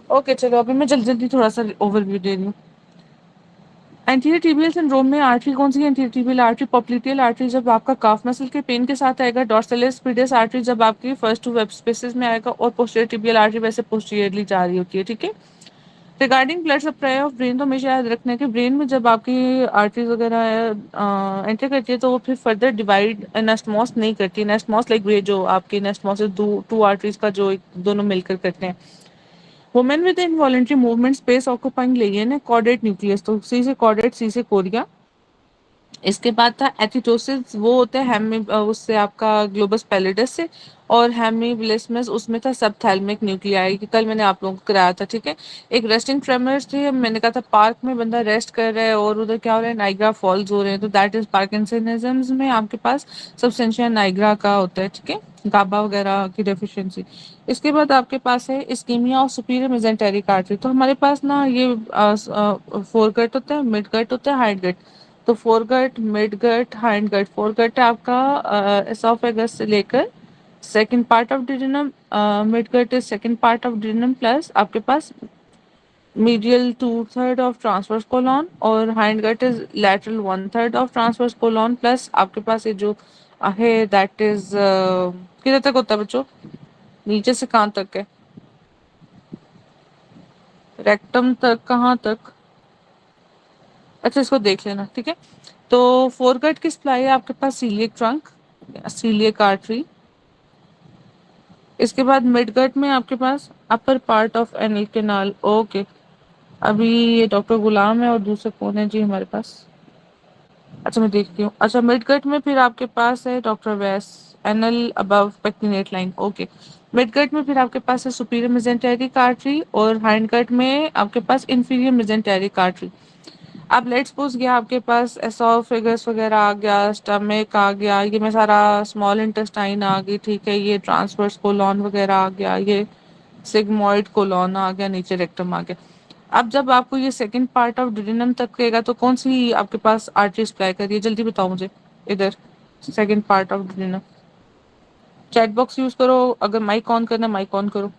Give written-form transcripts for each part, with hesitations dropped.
Okay चलो अभी मैं जल्दी जल्दी थोड़ा सा ओवरव्यू दे रही हूँ। एंटीरियर टिबियल सिंड्रोम में आर्टरी कौन सी है? Anterior tibial artery, popliteal artery जब आपका काफ मसल के पेन के साथ आएगा, डॉर्सैलिस पीडियस आर्टरी जब आपकी फर्स्ट टू वेब स्पेसेस में आएगा, और पोस्टीरियर टिबियल आर्टरी वैसे पोस्टीरियरली जा रही होती है, ठीक है। Regarding blood supply of brain, तो हमेशा याद रखना है कि ब्रेन में जब आपकी आर्टरीज वगैरह एंटर करती है तो वो फिर फर्दर डिवाइड एनास्टमॉस नहीं करती। एनास्टमॉस लाइक वे जो आपकी एनास्टमॉस टू आर्टरीज का जो दोनों मिलकर करते हैं। Women with involuntary movement space occupying lesion है, कॉर्डेट न्यूक्लियस, तो सी से कॉर्डेट, सी से कोरिया। इसके बाद था एथिटोसिस, वो होता है उससे आपका ग्लोबस पैलिडस से, और हेमिब्लिस्मस उसमें था सबथैल्मिक न्यूक्लियाई, कि कल मैंने आप लोगों को कराया था, ठीक है। एक रेस्टिंग ट्रेमर्स थी, मैंने कहा था पार्क में बंदा रेस्ट कर रहा है और उधर क्या हो रहा है, नाइग्रा फॉल्स हो रहे हैं, तो दैट इज पार्किंसनिज्म में आपके पास सबस्टेंशिया नाइग्रा का होता है, ठीक है, गाबा वगैरह की डेफिशिएंसी। इसके बाद आपके पास है ischemia of superior mesenteric artery, तो हमारे पास ना ये फोर गट होता है, मिड गट होता है, हाइड गट। तो फोरगट, मिडगट, हाइंडगट। फोरगट है आपका एसोफेगस से लेकर second part of duodenum, midgut is second part of duodenum plus आपके पास medial two third of transverse colon, और hindgut is lateral one third of transverse colon plus आपके पास ये जो है दैट इज किधर तक होता है बच्चों, नीचे से कहाँ तक है, रेक्टम तक, कहाँ तक, अच्छा इसको देख लेना, ठीक है। तो फोरगट की सप्लाई है आपके पास सीलियक ट्रंक, सीलियक आर्टरी। इसके बाद मिडगट में आपके पास upper part of anal canal, okay. अभी ये डॉक्टर गुलाम है और दूसरे कौन है जी हमारे पास, अच्छा मैं देखती हूँ। अच्छा मिडगट में फिर आपके पास है डॉक्टर वैस, anal above pectinate line, okay. Midgut में फिर आपके पास है सुपीरियर मेजेंटेरिक आर्टरी, और हाइंडगट में आपके पास इंफीरियर मेजेंटेरिक आर्टरी। अब लेट्स सपोज गया आपके पास एसोफेगस वगैरह आ गया, स्टमक आ गया, ये मैं सारा स्मॉल इंटेस्टाइन आ गई, ठीक है, ये ट्रांसवर्स कोलॉन वगैरह आ गया, ये सिग्मोइड कोलॉन आ गया, नीचे रेक्टम आ गया। अब जब आपको ये सेकंड पार्ट ऑफ डिडेनम तक कहेगा तो कौन सी आपके पास आर्टरी सप्लाई कर रही है, जल्दी बताओ मुझे। इधर second part of duodenum, chat box use करो, अगर माइक ऑन करना माइक ऑन करो।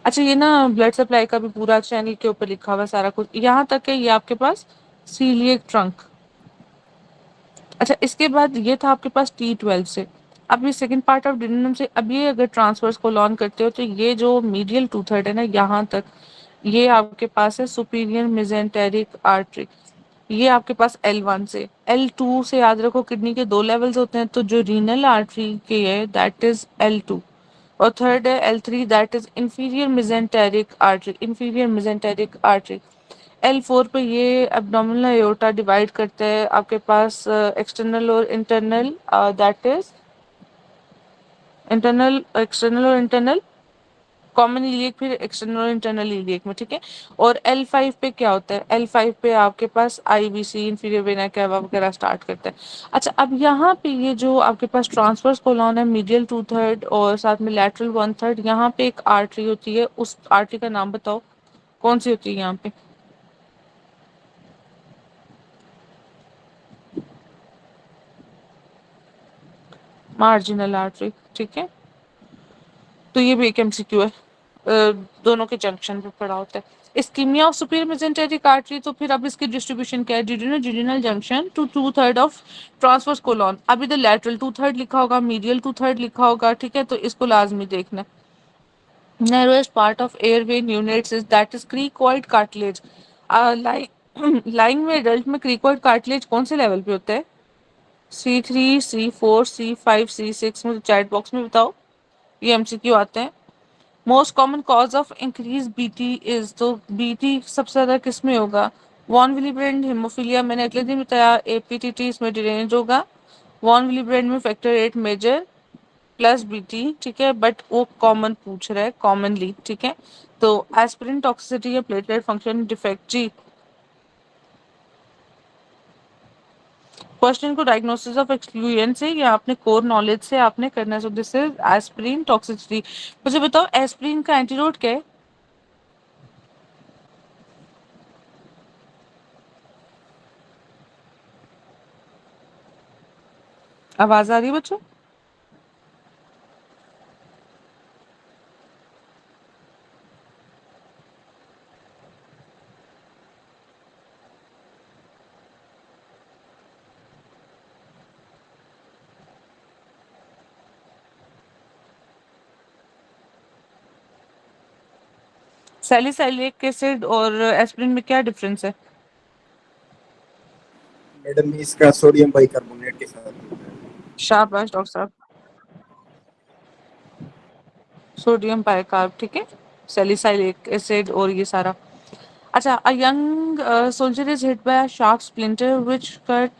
अच्छा ये ना ब्लड सप्लाई का भी पूरा चैनल के ऊपर लिखा हुआ है सारा कुछ, यहाँ तक है ये आपके पास सीलियक ट्रंक। अच्छा इसके बाद ये था आपके पास T12 से। अब ये सेकंड पार्ट ऑफ डिनम से, अब ये अगर ट्रांसवर्स को लॉन करते हो तो ये जो मीडियल टू थर्ड है ना यहाँ तक, ये आपके पास है सुपीरियर मेजेंटेरिक आर्टरी। ये आपके पास L1 से, L2 से याद रखो किडनी के दो लेवल्स होते हैं, तो जो रीनल आर्टरी के है दैट इज L2, और थर्ड है L3 that is inferior mesenteric artery, inferior mesenteric artery. L4 पे ये एब्डोमिनल एओर्टा डिवाइड करते हैं आपके पास एक्सटर्नल और internal, that is internal, external और इंटरनल, कॉमन इलियक फिर एक्सटर्नल और इंटरनल इलियक में, ठीक है। और L5 पे क्या होता है, L5 पे आपके पास IBC इंफीरियर वेना कैवा वगैरह स्टार्ट करता है। अच्छा अब यहाँ पे ये जो आपके पास ट्रांसवर्स कोलॉन है, मीडियल टू थर्ड और साथ में लैटरल वन थर्ड, यहाँ पे एक आर्टरी होती है, उस आर्टरी का नाम बताओ कौन सी होती है यहाँ पे। मार्जिनल आर्टरी, ठीक है। तो ये भी एक MCQ है, दोनों के जंक्शन पे पड़ा होता है। Ischemia of superior mesenteric artery, तो फिर अब इसकी डिस्ट्रीब्यूशन क्या है, duodenal junction to two third of transverse colon. अब इधर लैटरल टू थर्ड लिखा होगा, मीडियल टू थर्ड लिखा होगा, ठीक है, तो इसको लाजमी देखना है। Narrowest part of airway units is that is cricoid cartilage. Lying में एडल्ट में क्रीकॉइड कार्टिलेज कौन से लेवल पे होता है, C3, C4, C5, C6, मुझे चैट बॉक्स में बताओ, ये MCQ आते हैं। Most common cause of increase BT is, तो BT सबसे ज्यादा किस में होगा, वॉन विलिब्रेंड हेमोफीलिया, मैंने अगले दिन बताया, APTT इसमें डिरेंज होगा, वॉन विलिब्रेंड में फैक्टर 8 मेजर प्लस BT, ठीक है, बट वो कॉमन पूछ रहा है कॉमनली, ठीक है। तो एस्पिरिन टॉक्सिसिटी या प्लेटलेट फंक्शन डिफेक्ट जी, क्वेश्चन को डायग्नोसिस ऑफ एक्सक्लूजन से या अपने कोर नॉलेज से आपने करना है, so this is aspirin toxicity. मुझे बताओ एस्पिरिन का एंटीडोट क्या है, आवाज आ रही है बच्चों। सैलिसाइलिक एसिड और एस्पिरिन में क्या डिफरेंस है? मैडम इसका सोडियम बाइकार्बोनेट के साथ होता है। शाबाश डॉक्टर साहब, सोडियम बाइकार्ब, ठीक है, सैलिसाइलिक एसिड और ये सारा। अच्छा, a young soldier is hit by a sharp splinter which cut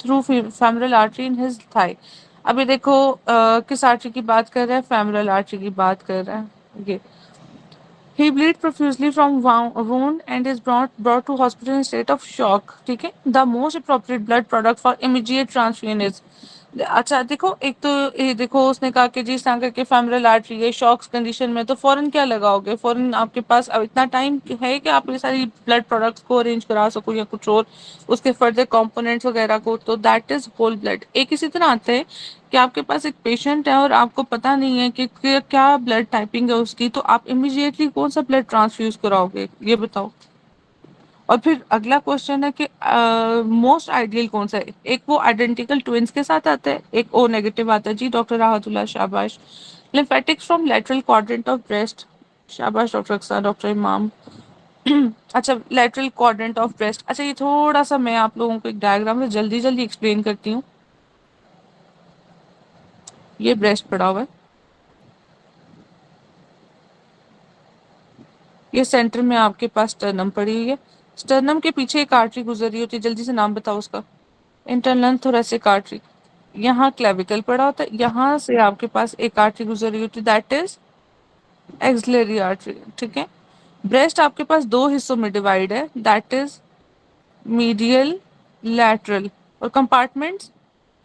through femoral artery in his thigh. अभी देखो किस आर्टरी की बात कर रहा है? फेमरल आर्टरी की बात कर रहा है ये। He bleeds profusely from wound and is brought to hospital in state of shock. ठीक है, the most appropriate blood product for immediate transfusion is। अच्छा देखो, एक तो ये देखो उसने कहा कि जी इस तरह करके फेमरल आर्टरी है शॉक्स कंडीशन में, तो फौरन क्या लगाओगे? फौरन आपके पास अब इतना टाइम है कि आप ये सारी ब्लड प्रोडक्ट्स को अरेंज करा सको या कुछ और उसके फर्दर कंपोनेंट्स वगैरह को, तो दैट इज होल ब्लड। एक इसी तरह आता है कि आपके पास एक पेशेंट है और आपको पता नहीं है कि क्या ब्लड टाइपिंग है उसकी, तो आप इमीडिएटली कौन सा ब्लड ट्रांसफ्यूज कराओगे, ये बताओ। और फिर अगला क्वेश्चन है कि मोस्ट आइडियल कौन सा है? एक वो आइडेंटिकल ट्विंस के साथ आता है, एक ओ नेगेटिव आता है। जी डॉक्टर राहतुल्लाह, शाबाश। Lymphatics from lateral quadrant of breast, शाबाश डॉक्टर अक्सर, डॉक्टर इमाम। अच्छा, लेटरल क्वाड्रेंट ऑफ ब्रेस्ट, अच्छा ये थोड़ा सा मैं आप लोगों को एक डायग्राम में जल्दी जल्दी एक्सप्लेन करती हूँ। ये ब्रेस्ट पड़ा हुआ है, ये सेंटर में आपके पास स्टर्नम पड़ी हुई है, स्टर्नम के पीछे एक आर्टरी गुजर रही होती है, जल्दी से नाम बताओ उसका। Internal thoracic artery. यहाँ क्लेविकल पड़ा होता है, यहाँ से आपके पास एक आर्टरी गुजर रही होती है, दैट इज एक्सिलरी आर्टरी, ठीक है। ब्रेस्ट आपके पास दो हिस्सों में डिवाइड है, दैट इज मीडियल, लैटरल। और कंपार्टमेंट्स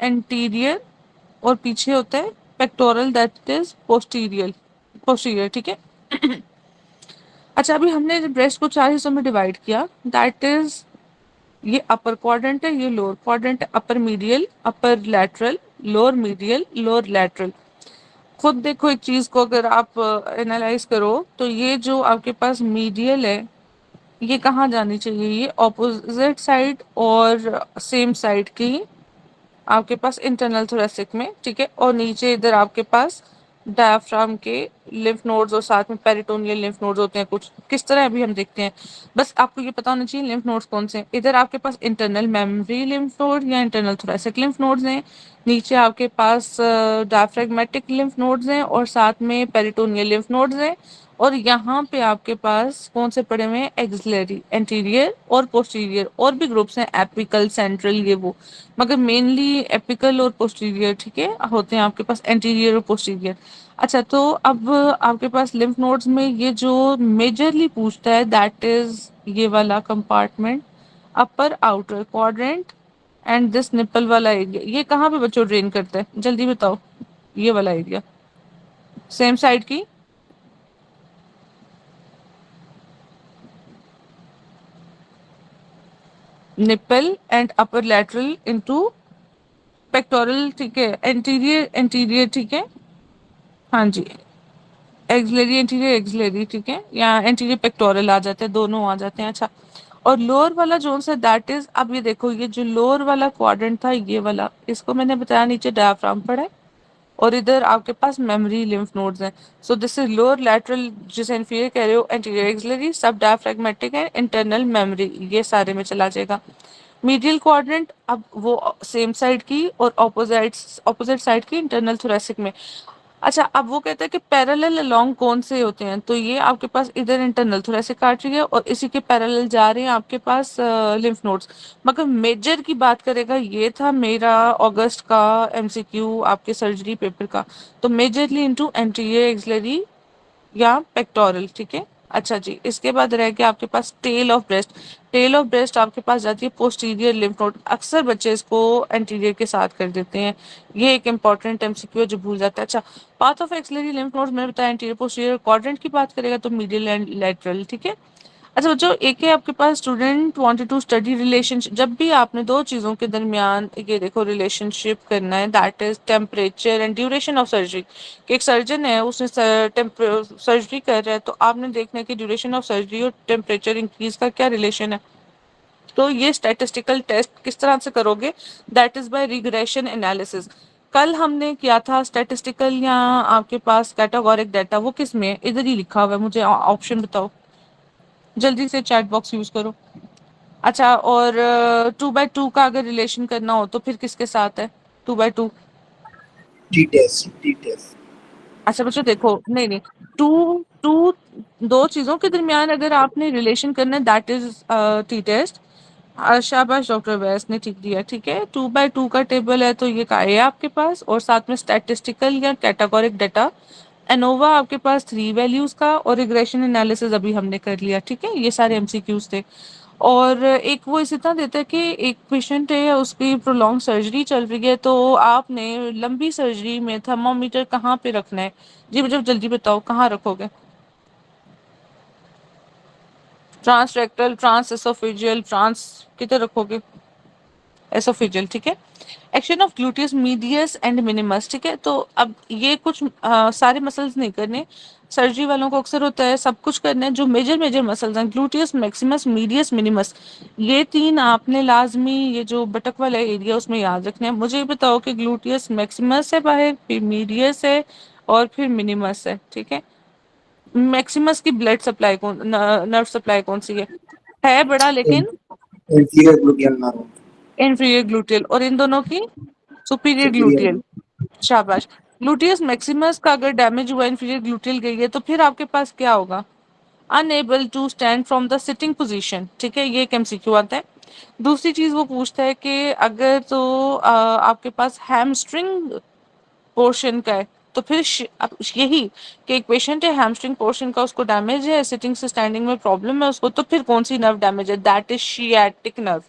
एंटीरियर और पीछे होता है pectoral, that is posterior, posterior, ठीक है। अच्छा, अभी हमने ब्रेस्ट को चार हिस्सों में डिवाइड किया, दैट इज ये अपर क्वाड्रेंट है, ये लोअर क्वाड्रेंट है, upper medial, upper lateral, lower medial, lower lateral. खुद देखो एक चीज को अगर आप एनालाइज करो तो ये जो आपके पास मीडियल है ये कहाँ जानी चाहिए? ये ऑपोजिट साइड और सेम साइड की आपके पास इंटरनल थोरेसिक में, ठीक है। और नीचे इधर आपके पास डायफ्राम के लिम्फ नोड्स और साथ में पेरिटोनियल लिम्फ नोड्स होते हैं कुछ, किस तरह अभी हम देखते हैं। बस आपको ये पता होना चाहिए लिम्फ नोड्स कौन से हैं। इधर आपके पास इंटरनल मेमोरी लिम्फ नोड या इंटरनल थोरेसिक लिम्फ नोड्स हैं, नीचे आपके पास डायफ्रेगमेटिक लिम्फ नोड्स हैं और साथ में पेरिटोनियल लिम्फ नोड्स हैं। और यहाँ पे आपके पास कौन से पड़े हुए हैं? एक्सिलरी, एंटीरियर और पोस्टीरियर। और भी ग्रुप्स हैं, एपिकल, सेंट्रल, ये वो, मगर मेनली एपिकल और पोस्टीरियर, ठीक है, होते हैं आपके पास, एंटीरियर और पोस्टीरियर। अच्छा, तो अब आपके पास लिम्फ नोड्स में ये जो मेजरली पूछता है दैट इज ये वाला compartment, upper outer quadrant and this nipple वाला एरिया। ये कहाँ पे बच्चों ड्रेन करता है, जल्दी बताओ? ये वाला एरिया, सेम साइड की nipple and upper lateral into pectoral, ठीक है, एंटीरियर, एंटीरियर, ठीक है, हाँ जी, एक्सिलरी, एंटीरियर, एक्सिलरी, ठीक है, या एंटीरियर पेक्टोरल आ जाते हैं, दोनों आ जाते हैं। अच्छा, और लोअर वाला जोन सा दैट इज, अब ये देखो ये जो लोअर वाला क्वाड्रेंट था ये वाला, इसको मैंने बताया नीचे डायफ्राम पड़ा है और इधर आपके पास मेमोरी लिम्फ नोड्स हैं। सो दिस इज लोअर लैटरल, जिसे इंफीरियर कह रहे हो, एंटीरियर एक्सिलरी, सब डायफ्रेगमेटिक है, इंटरनल मेमोरी, ये सारे में चला जाएगा। मीडियल क्वाड्रेंट अब वो सेम साइड की और ऑपोजिट साइड की इंटरनल थोरेसिक में। अच्छा, अब वो कहता है कि पैरेलल अलोंग कौन से होते हैं, तो ये आपके पास इधर इंटरनल थोरेसिक आर्टरी है और इसी के पैरेलल जा रहे हैं आपके पास लिम्फ नोड्स। मगर मेजर की बात करेगा, ये था मेरा अगस्त का एमसीक्यू आपके सर्जरी पेपर का, तो मेजरली इनटू एंटीरियर एक्सिलरी या पेक्टोरल, ठीक है। अच्छा जी, इसके बाद रह गया आपके पास tail of breast. Tail of breast आपके पास जाती है पोस्टीरियर लिम्फ नोड, अक्सर बच्चे इसको एंटीरियर के साथ कर देते हैं, ये एक इंपॉर्टेंट एमसीक्यू जो भूल जाता है। अच्छा, path of axillary lymph node मैंने बताया, एंटीरियर पोस्टीरियर क्वाड्रेंट की बात करेगा तो मीडियल एंड लेटरल, ठीक है। अच्छा बच्चों, एक है आपके पास student wanted to study relationship. जब भी आपने दो चीज़ों के दरमियान ये देखो रिलेशनशिप करना है, that is temperature and duration of surgery. कि एक सर्जन है उसने सर्जरी कर रहा है, तो आपने देखना है कि ड्यूरेशन ऑफ सर्जरी और टेम्परेचर इंक्रीज का क्या रिलेशन है। तो ये स्टैटिस्टिकल टेस्ट किस तरह से करोगे? That is bye regression analysis. कल हमने किया था स्टैटिस्टिकल या आपके पास कैटेगोरिक डाटा, वो किस में है? इधर ही लिखा हुआ है, मुझे ऑप्शन बताओ। जल्दी से चैट बॉक्स यूज करो। अच्छा, और 2/2 का अगर रिलेशन करना हो तो फिर किसके साथ है 2/2? T test, T test. अच्छा बच्चों देखो, नहीं नहीं, टू टू दो चीजों के दरमियान अगर आपने रिलेशन करना है दैट इज टी टेस्ट। शाबाश डॉक्टर वैस ने ठीक दिया, ठीक है। 2/2 का टेबल है तो ये का है आपके पास, और साथ में स्टैटिस्टिकल या कैटेगोरिक डाटा। एनोवा आपके पास 3 वैल्यूज का, और रिग्रेशन एनालिसिस अभी हमने कर लिया, ठीक है। ये सारे एमसीक्यूज थे। और एक वो इस तरह देता है कि एक पेशेंट है, उसकी प्रोलॉन्ग सर्जरी चल रही है, तो आपने लंबी सर्जरी में थर्मामीटर कहाँ पे रखना है? जी मुझे जल्दी बताओ, कहाँ रखोगे? Transrectal, transesophageal, trans किधर रखोगे? एसोफेजियल, ठीक है। Action of gluteus medius and minimus, ठीक है। तो अब ये कुछ सारे मसल्स नहीं करने, सर्जरी वालों को अक्सर होता है सब कुछ करना है। जो मेजर मेजर मसल्स हैं, ग्लूटियस मैक्सिमस, मीडियस, मिनिमस, ये तीन आपने लाजमी ये जो बटक वाला एरिया उसमें याद रखना है। मुझे ये बताओ कि ग्लूटियस मैक्सिमस है बाहर, फिर मीडियस है, और फिर मिनिमस है, ठीक है। मैक्सिमस की ब्लड सप्लाई कौन, नर्व सप्लाई कौन सी है बड़ा, लेकिन inferior gluteal nerve. Inferior gluteal, और इन दोनों की सुपीरियर सुपीरियर। ग्लूटियल। शाबाश। ग्लूटियस मैक्सिमस का अगर डैमेज हुआ, इंफीरियर ग्लूटियल गई है, तो फिर आपके पास क्या होगा? Unable to stand from the sitting position, ठीक है। ये एक एमसीक्यू आता है। दूसरी चीज वो पूछता है कि अगर तो आपके पास हैमस्ट्रिंग पोर्शन का है, तो फिर अब यही कि एक पेशेंट है, हैमस्ट्रिंग पोर्शन का उसको डैमेज है, सिटिंग से स्टैंडिंग में प्रॉब्लम है उसको, तो फिर कौन सी नर्व डैमेज है? दैट इज शियाटिक नर्व,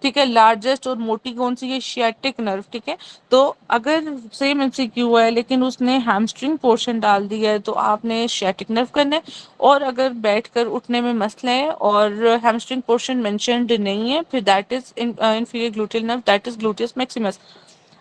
ठीक है। लार्जेस्ट और मोटी कौन सी है? शियाटिक नर्व, ठीक है। तो अगर सेम एमसीक्यू है लेकिन उसने हैमस्ट्रिंग पोर्शन डाल दिया है, तो आपने शियाटिक नर्व करना है। और अगर बैठकर उठने में मसला है और हैमस्ट्रिंग पोर्शन मेंशन्ड नहीं है, फिर that is inferior gluteal nerve, that is gluteus Maximus.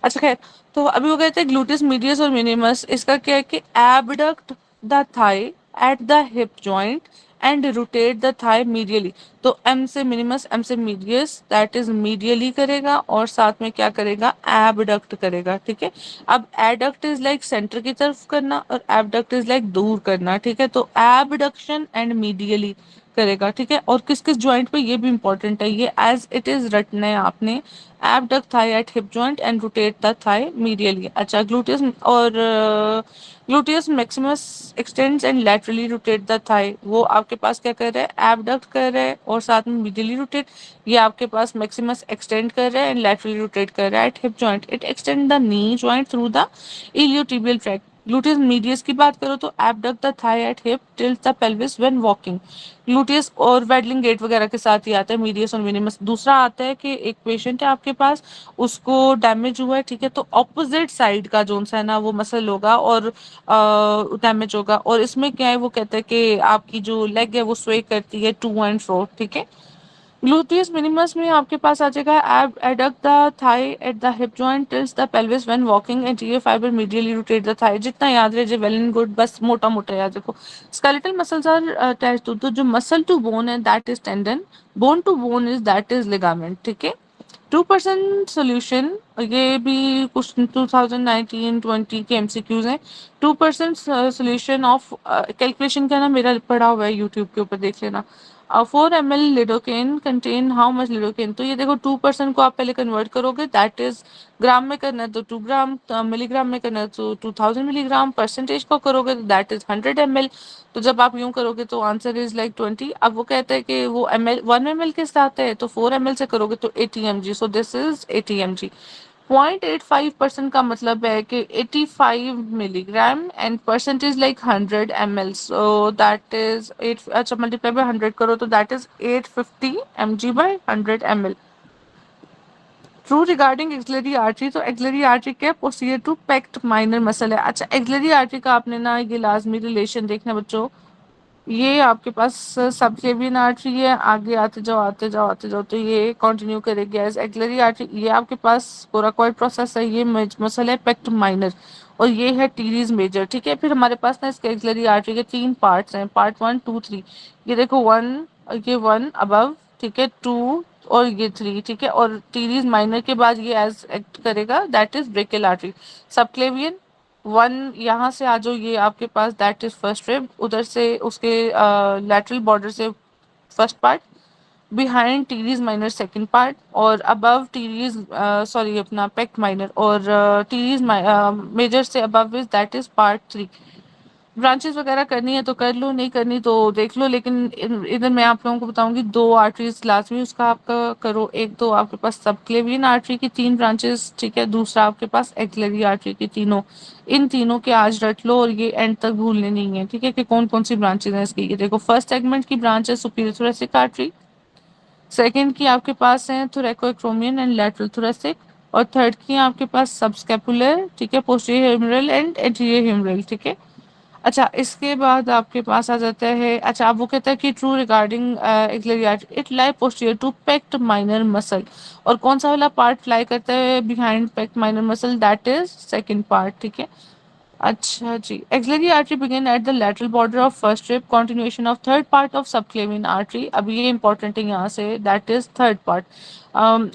अच्छा खैर, तो अभी वो कहते हैं ग्लूटियस मीडियस और मिनिमस, इसका क्या है कि abduct the thigh at the hip joint and rotate the thigh medially. तो एम से मिनिमस, एम से मीडियस, दैट इज मीडियली करेगा, और साथ में क्या करेगा? एबडक्ट करेगा, ठीक है। अब एडक्ट इज लाइक सेंटर की तरफ करना, और एबडक्ट इज लाइक दूर करना, ठीक है। तो एबडक्शन एंड मीडियली करेगा, ठीक है। और किस किस जॉइंट पे, ये भी इंपॉर्टेंट है, ये एज इट इज रटना है आपने। abduct thigh at hip joint and rotate the thigh medially। अच्छा, gluteus और gluteus maximus extends and laterally rotate the thigh, वो आपके पास क्या कर रहा है? abduct कर रहा है और साथ में medially rotate। ये आपके पास maximus extend कर रहा है and laterally rotate कर रहा है at hip joint। it extend the knee joint through the iliotibial tract। Gluteus medius की बात करो तो abduct the thigh at hip tilts the pelvis when walking। Gluteus और वेडलिंग गेट वगैरह के साथ ही आता है मीडियस और मिनिमस। दूसरा आता है कि एक पेशेंट है आपके पास, उसको डैमेज हुआ है, ठीक है। तो ऑपोजिट साइड का जोन सा है ना, वो मसल होगा और डैमेज होगा। और इसमें क्या है, वो कहता है कि आपकी जो लेग है वो स्वे करती है टू एंड फ्रो, ठीक है। ग्लूटियस मिनिमस में आपके पास आ जाएगा ab adduct the thigh at the hip joint tilts the pelvis when walking, anterior fibre medially rotate the thigh. जितना याद रहे वेल एंड गुड, बस मोटा मोटा याद रखो। Skeletal muscles are attached to, तो जो मसल टू बोन है that is tendon, bone to bone is that is ligament, ठीक है। 2% सोल्यूशन, ये भी कुछ 2019-20 के एमसीक्यूज हैं। 2% सोल्यूशन ऑफ कैलकुलेशन का ना मेरा पड़ा हुआ है यूट्यूब के ऊपर, देख लेना। 4 ml lidocaine contain how much lidocaine, तो ये देखो 2% को आप पहले कन्वर्ट करोगे, दैट इज ग्राम में करना है तो 2 ग्राम, मिलीग्राम में करना है तो 2000 मिलीग्राम, परसेंटेज को करोगे तो दैट इज 100 ml। तो जब आप यूं करोगे तो आंसर इज लाइक 20। अब वो कहता है कि वो ml 1 ml के साथ है, तो 4 ml से करोगे तो 80 mg, so this is 80 mg। 0.85% का मतलब है कि 85 milligram, and percentage like 100 ml, so that is 8, अच्छा मल्टीप्लाई बाय 100 करो तो that is 850 mg/100 ml। True regarding axillary artery, तो एक्सिलरी आर्टरी क्या है? Posterior to pect minor muscle है। अच्छा, एक्सिलरी आर्टरी का आपने ना ये लाजमी रिलेशन देखना बच्चों, ये आपके पास सब क्लेवियन आर्टरी है, आगे आते जाओ आते जाओ आते जाओ तो ये कंटिन्यू करेगी एज एक्सिलरी आर्टरी। ये आपके पास कोराकॉइड प्रोसेस है, ये मसल है पेक्ट माइनर, और ये है टीरीज मेजर, ठीक है। फिर हमारे पास ना इसके एक्सिलरी आर्टरी के 3 पार्ट्स हैं, पार्ट 1 2 3। ये देखो 1, ये 1 अबव, ठीक है, 2 और ये 3, ठीक है। और टीरीज माइनर के बाद ये एज एक्ट करेगा, दैट इज ब्रेकियल आर्टरी। सब क्लेवियन 1, यहाँ से आ जाओ, ये आपके पास दैट इज फर्स्ट रिब, उधर से उसके लैटरल बॉर्डर से first part, behind teres minor second part, और अबव टीरीज सॉरी अपना पेक्ट माइनर, और टीरीज मेजर से above is that is part 3। Branches वगैरह करनी है तो कर लो, नहीं करनी तो देख लो, लेकिन इधर मैं आप लोगों को बताऊंगी 2 आर्टरीज लाजमी उसका आपका करो। एक तो आपके पास सबक्लेवियन आर्टरी की 3 ब्रांचेस, ठीक है, दूसरा आपके पास एक्सिलरी आर्टरी की तीनों, इन तीनों के आज रट लो और ये एंड तक भूलने नहीं है, ठीक है, कि कौन कौन सी ब्रांचेस हैं इसकी। ये देखो, फर्स्ट सेगमेंट की ब्रांच है सुपीरियर थोरेसिक आर्टरी, सेकंड की आपके पास है थोरैकोएक्रोमियन एंड लैटरल थोरेसिक, और थर्ड की आपके पास सबस्कैपुलर, ठीक है, posterior humeral and anterior humeral, ठीक है। अच्छा, इसके बाद आपके पास आ जाता है, अच्छा अब वो कहता है कि true regarding axillary artery it lie posterior to pect minor muscle, और कौन सा वाला पार्ट फ्लाई करता है behind pect minor muscle, that is second part, ठीक है। अच्छा जी, axillary artery begin at the lateral border of first rib, continuation of third part of subclavian artery, अब ये इंपॉर्टेंट है यहाँ से, that is third part,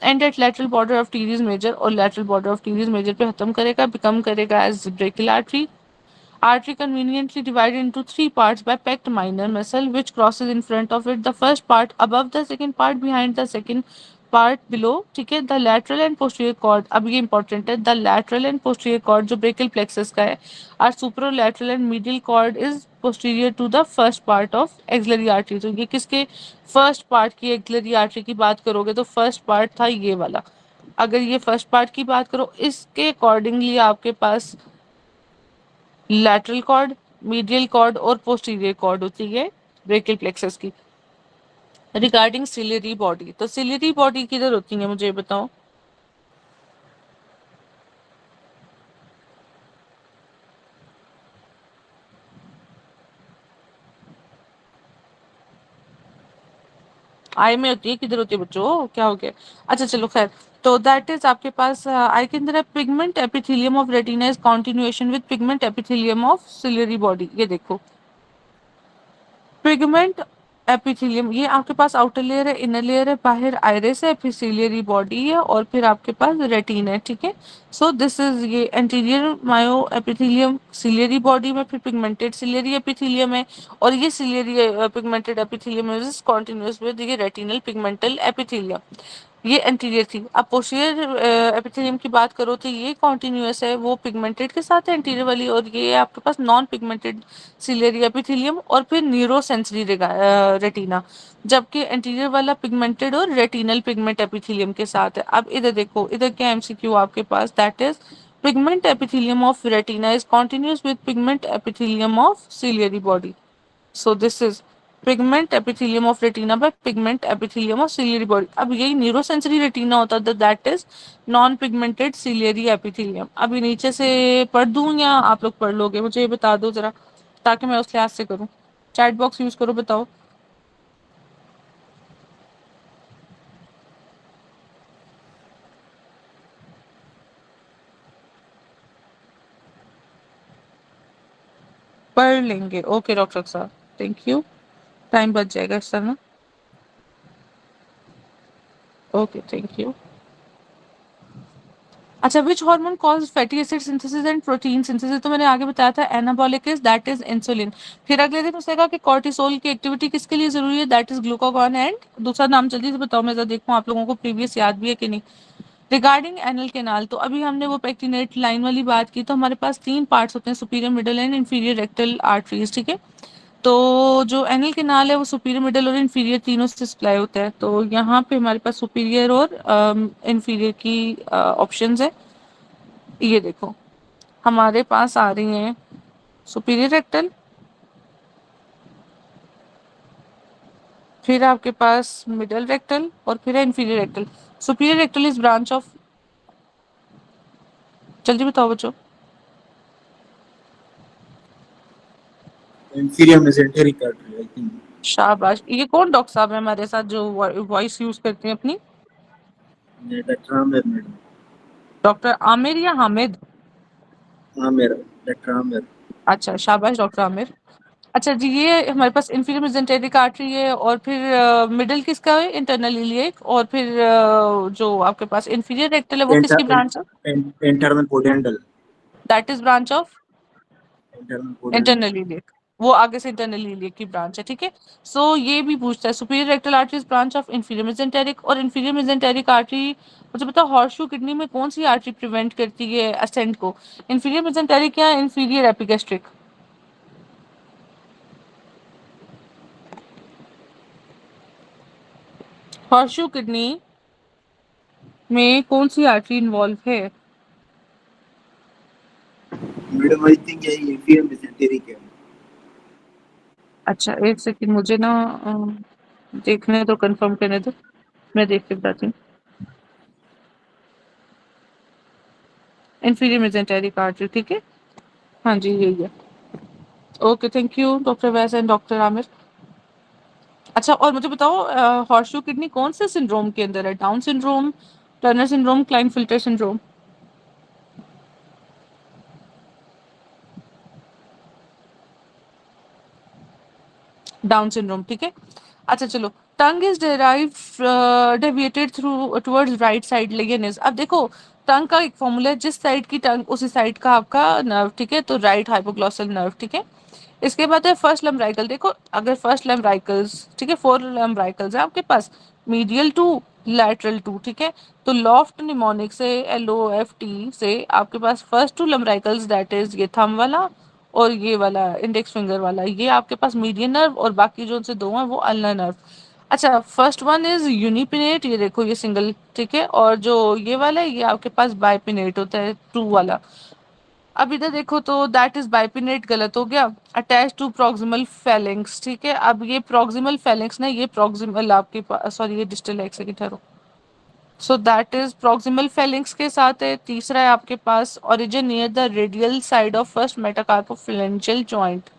and at lateral border of teres major, और lateral border of teres major पे खत्म करेगा, become करेगा as brachial artery. Artery conveniently divided into 3 parts by packed minor muscle, which crosses in front of it. The first part above the second part, behind the second part below. ठीक है, the lateral and posterior cord. अब ये important है, the lateral and posterior cord जो brachial plexus का है, are superolateral and medial cord is posterior to the first part of axillary artery. तो ये किसके first part की axillary artery की बात करोगे तो first part था ये वाला। अगर ये फर्स्ट पार्ट की बात करो, इसके अकॉर्डिंगली आपके पास लैटरल कॉर्ड, मीडियल कॉर्ड और पोस्टीरियर कॉर्ड होती है ब्रेकियल प्लेक्सस की। रिगार्डिंग सिलियरी बॉडी, तो सिलियरी बॉडी किधर होती है मुझे बताओ। आई में होती है, किधर होती है बच्चों, क्या हो गया। अच्छा चलो खैर, तो दैट इज आपके पास आई के अंदर है pigment epithelium of retina is continuation with pigment epithelium of ciliary body. ये देखो, पिगमेंट एपिथेलियम, ये आपके पास आउटर लेयर है, इनर लेयर है, बाहर आइरिस है, फिर सिलियरी बॉडी है, और फिर आपके पास रेटिना है, ठीक है। सो दिस इज ये एंटीरियर मायो एपिथेलियम सिलियरी बॉडी में, फिर पिगमेंटेड सिलियरी एपिथेलियम है, और ये ciliary pigmented epithelium is continuous with ये रेटिनल पिगमेंटल एपिथेलियम, ये एंटीरियर थी। अब पोस्टीरियर एपिथेलियम की बात करो तो ये कॉन्टिन्यूअस है, वो पिगमेंटेड के साथ है एंटीरियर वाली, और ये है आपके पास नॉन पिगमेंटेड सिलियरी एपिथेलियम, और फिर न्यूरो सेंसरी रेटिना, जबकि एंटीरियर वाला पिगमेंटेड और रेटिनल पिगमेंट एपिथेलियम के साथ है। अब इधर देखो, इधर क्या एमसीक्यू आपके पास, that is pigment epithelium of retina is continuous with pigment epithelium of ciliary body. So this is pigment epithelium of retina by pigment epithelium of ciliary body। अब यही न्यूरोसेंसरी रेटिना होता था, that is non pigmented ciliary epithelium. अभी नीचे से पढ़ दूं या आप लोग पढ़ लोगे, मुझे ये बता दो जरा, ताकि मैं उस लिहाज से करूं। चैट बॉक्स यूज करो, बताओ। पढ़ लेंगे, ओके डॉक्टर साहब, थैंक यू, टाइम बच जाएगा इस तरह ना, ओके थैंक यू। अच्छा, which hormone cause fatty acid synthesis and protein synthesis, तो मैंने आगे बताया था anabolic is that is insulin. फिर अगले दिन उसने कहा कि कॉर्टिसोल की एक्टिविटी किसके लिए जरूरी है, दैट इज ग्लूकागॉन, एंड दूसरा नाम जल्दी से बताओ, मैं जरा देखूं आप लोगों को प्रीवियस याद भी है कि नहीं। रिगार्डिंग एनल कैनाल, तो अभी हमने वो पेक्टिनेट लाइन वाली बात की, तो हमारे पास 3 पार्ट्स होते हैं, superior middle and inferior rectal arteries, ठीक है। तो जो एनल कैनाल है वो सुपीरियर मिडल और इंफीरियर तीनों से सप्लाई होता है। तो यहाँ पे हमारे पास सुपीरियर और इंफीरियर की ऑप्शंस है। ये देखो, हमारे पास आ रही हैं सुपीरियर रेक्टल, फिर आपके पास मिडल रेक्टल, और फिर है inferior rectal. Superior rectal is branch of, जल्दी बताओ बच्चों। inferior mesenteric artery, I think. शाबाश, ये कौन डॉक्टर साहब है हमारे साथ जो वॉइस यूज करते हैं अपनी, Dr. Amer, madam. Doctor Aamir या हामिद। Amer, Dr. Amer. अच्छा शाबाश डॉक्टर आमिर। अच्छा जी, ये हमारे पास इंफीरियर मेसेंटेरिक आर्टरी है, और फिर मिडल किसका है, इंटरनल इलियक, और फिर जो आपके पास इंफीरियर रेक्टल है वो Enter, किसकी ब्रांच है, internal pudendal. That is branch of Internal pudendal. Internal iliac. वो आगे से इंटरनल इलियक की ब्रांच है, ठीक है। सो ये भी पूछता है superior rectal artery branch of inferior mesenteric, और इंफीरियर मेसेंटेरिक आर्टरी मुझे पता हॉर्सशू किडनी में कौन सी आर्टरी प्रिवेंट करती है असेंट को, इंफीरियर मेसेंटेरिक या इंफीरियर एपिगैस्ट्रिक? हॉर्सशू किडनी में कौन सी आर्टरी इन्वॉल्व है? मैडम आई थिंक यही इंफीरियर मेसेंटेरिक है। अच्छा एक सेकंड, मुझे ना देखने तो कंफर्म करने दो, मैं देख के बताती हूँ। इंफीरियर मेसेंटेरिक आर्टरी, ठीक है, हाँ जी यही है। Okay thank you doctor Vais and doctor Aamir. अच्छा और मुझे बताओ हॉर्सशू किडनी कौन से सिंड्रोम के अंदर है, Down syndrome, Turner syndrome, Klinefelter syndrome? Down syndrome, ठीक है। अच्छा चलो, tongue is derive deviated through towards right side लिगेनेस। अब देखो टंग का एक फॉर्मूला है, जिस साइड की टंग उसी साइड का आपका नर्व, ठीक है, तो राइट हाइपोग्लॉसल नर्व, ठीक है। इसके बाद है फर्स्ट लम्बराइकल, देखो अगर फर्स्ट लम्बराइकल्स, ठीक है, 4 लम्बराइकल्स है आपके पास, मीडियल टू, लैटरल टू, ठीक है, तो लॉफ्ट निमोनिक से LOFT से आपके पास फर्स्ट 2 लम्बराइकल्स दैट इज ये थंब वाला और ये वाला इंडेक्स फिंगर वाला, ये आपके पास मीडियन नर्व, और बाकी जो उनसे दो हैं वो अल्नर नर्व। अच्छा फर्स्ट वन इज यूनिपिनेट, ये देखो ये सिंगल, ठीक है, और जो ये वाला है ये आपके पास बाइपिनेट होता है, 2 वाला। अब इधर देखो तो दैट इज बाइपिनेट गलत हो गया, अटैच टू प्रॉक्सिमल फेलिंग्स, ठीक है। अब ये प्रॉक्सिमल फेलिंग्स ना, ये प्रॉक्सिमल आपके पास, सॉरी ये डिस्टल है, एक सेकंड ठहरो। So that is proximal phalanges के साथ है। तीसरा है आपके पास origin near the radial side of first metacarpophalangeal joint,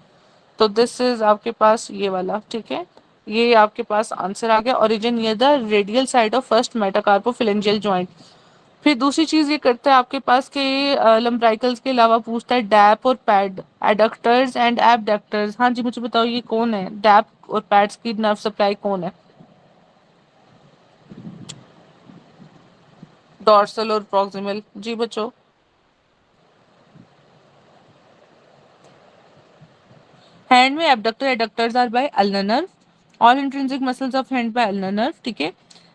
तो दिस इज आपके पास ये वाला, ठीक है, ये आपके पास आंसर आ गया, origin near the radial side of first metacarpophalangeal joint. फिर दूसरी चीज ये करता है आपके पास के लम्ब्राइकल्स के अलावा पूछता है डैप और पैड, एडक्टर्स एंड एबडक्टर्स। हाँ जी मुझे बताओ ये कौन है, डैप और पैड्स की नर्व सप्लाई कौन है? डॉर्सल और प्रॉक्सिमल, जी बच्चों। हैंड में abductor adductors are by ulnar nerve, all intrinsic muscles of hand by ulnar nerve, ठीक है।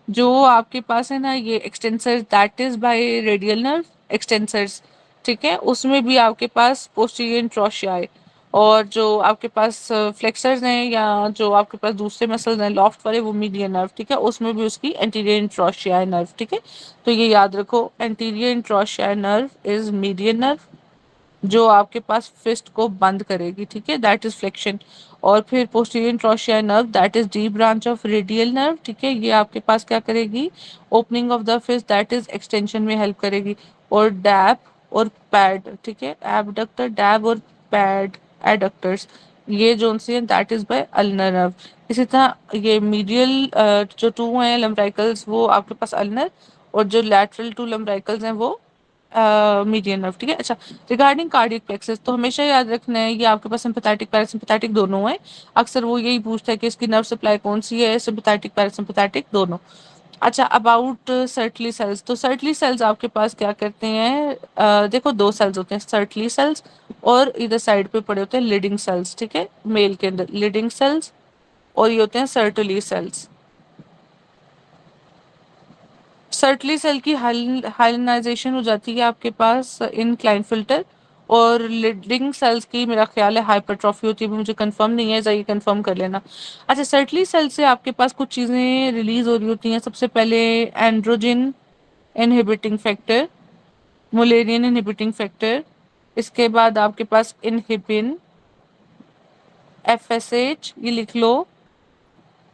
जो आपके पास है ना ये extensors that is by radial nerve extensors, ठीक है, उसमें भी आपके पास पोस्टीरियर इंट्रोशियाई, और जो आपके पास फ्लेक्सर्स हैं या जो आपके पास दूसरे मसल्स हैं लॉफ्ट वाले वो मीडियन नर्व, ठीक है, उसमें भी उसकी एंटीरियर इंट्रोशियाई नर्व, ठीक है। तो ये याद रखो anterior interosseous nerve is median nerve, जो आपके पास फिस्ट को बंद करेगी, ठीक है, दैट इज फ्लेक्शन। और फिर posterior interosseous nerve that is the branch of radial nerve, ठीक है, ये आपके पास क्या करेगी, opening of the fist that is extension में हेल्प करेगी। और डैप और पैड, ठीक है, एबडक्टर डैब और पैड एडक्टर्स, ये जो उनसे that is by ulnar nerve. इसी तरह ये मीडियल जो 2 हैं लम्ब्राइकल्स वो आपके पास अल्नर, और जो लैटरल 2 लम्ब्राइकल्स हैं वो मीडियन नर्व, ठीक है। अच्छा रिगार्डिंग कार्डियक प्लेक्सस तो हमेशा याद रखना है ये आपके पास सिंपैथेटिक पैरासिम्पैथेटिक दोनों है, अक्सर वो यही पूछता है कि इसकी नर्व सप्लाई कौन सी है, सिंपैथेटिक पैरासिम्पैथेटिक दोनों। अच्छा अबाउट सर्टली सेल्स, तो सर्टली सेल्स आपके पास क्या करते हैं, देखो 2 सेल्स होते हैं सर्टली सेल्स, और इधर साइड पे पड़े होते हैं लीडिंग सेल्स, ठीक है, मेल के अंदर लीडिंग सेल्स, और ये होते हैं सर्टली सेल्स। सर्टली सेल की हाइलाइजेशन हो जाती है आपके पास इन क्लाइनफिल्टर, और लीडिंग सेल्स की मेरा ख्याल है हाइपरट्रॉफी होती है, मुझे कंफर्म नहीं है, जाइए कंफर्म कर लेना। अच्छा सर्टली सेल से आपके पास कुछ चीज़ें रिलीज हो रही होती हैं, सबसे पहले androgen inhibiting factor, Mullerian inhibiting factor, इसके बाद आपके पास इनहिबिन, FSH ये लिख लो,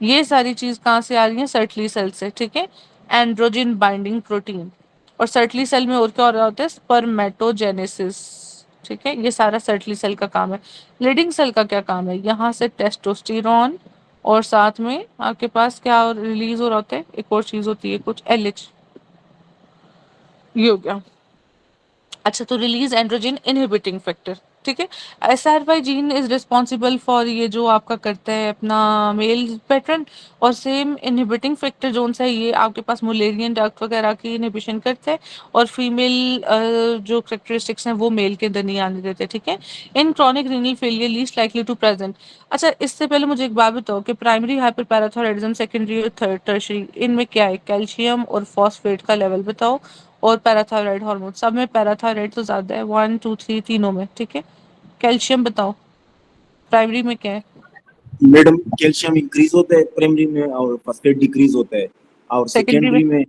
ये सारी चीज कहाँ से आ रही है, सर्टली सेल से, ठीक है, एंड्रोजन बाइंडिंग प्रोटीन। और सर्टली सेल में और क्या हो रहा होता है, स्पर्मेटोजेनेसिस, ठीक है, ये सारा सर्टली सेल का काम है। लीडिंग सेल का क्या काम है, यहाँ से टेस्टोस्टेरोन, और साथ में आपके पास क्या रिलीज हो रहा होता है, एक और चीज होती है कुछ LH, ये हो गया। अच्छा तो रिलीज एंड्रोजन इनहिबिटिंग फैक्टर, ठीक है। SRY gene is responsible for ये जो आपका करता है अपना मेल पैटर्न, और सेम इनहिबिटिंग फैक्टर जोन सा है ये आपके पास मुलेरियन डक्ट वगैरह की इनहिबिशन करता है, और फीमेल जो करेक्टरिस्टिक्स हैं वो मेल के अंदर नहीं आने देते। ठीक है। In chronic renal failure least likely to present. अच्छा, इससे पहले मुझे एक बात बताओ कि प्राइमरी हाइपरपैराथायरॉयडिज्म, सेकेंडरी और थर्ड टर्शरी, इनमें क्या है? कैल्शियम और फॉस्फेट का लेवल बताओ, और पैराथायरॉयड हार्मोन। सब में पैराथायरॉयड तो ज्यादा है, 1 2 3 तीनों में। ठीक है। कैल्शियम बताओ, प्राइमरी में क्या है? मैडम कैल्शियम इंक्रीज होता है प्राइमरी में और फॉस्फेट डिक्रीज होता है, और सेकेंडरी में?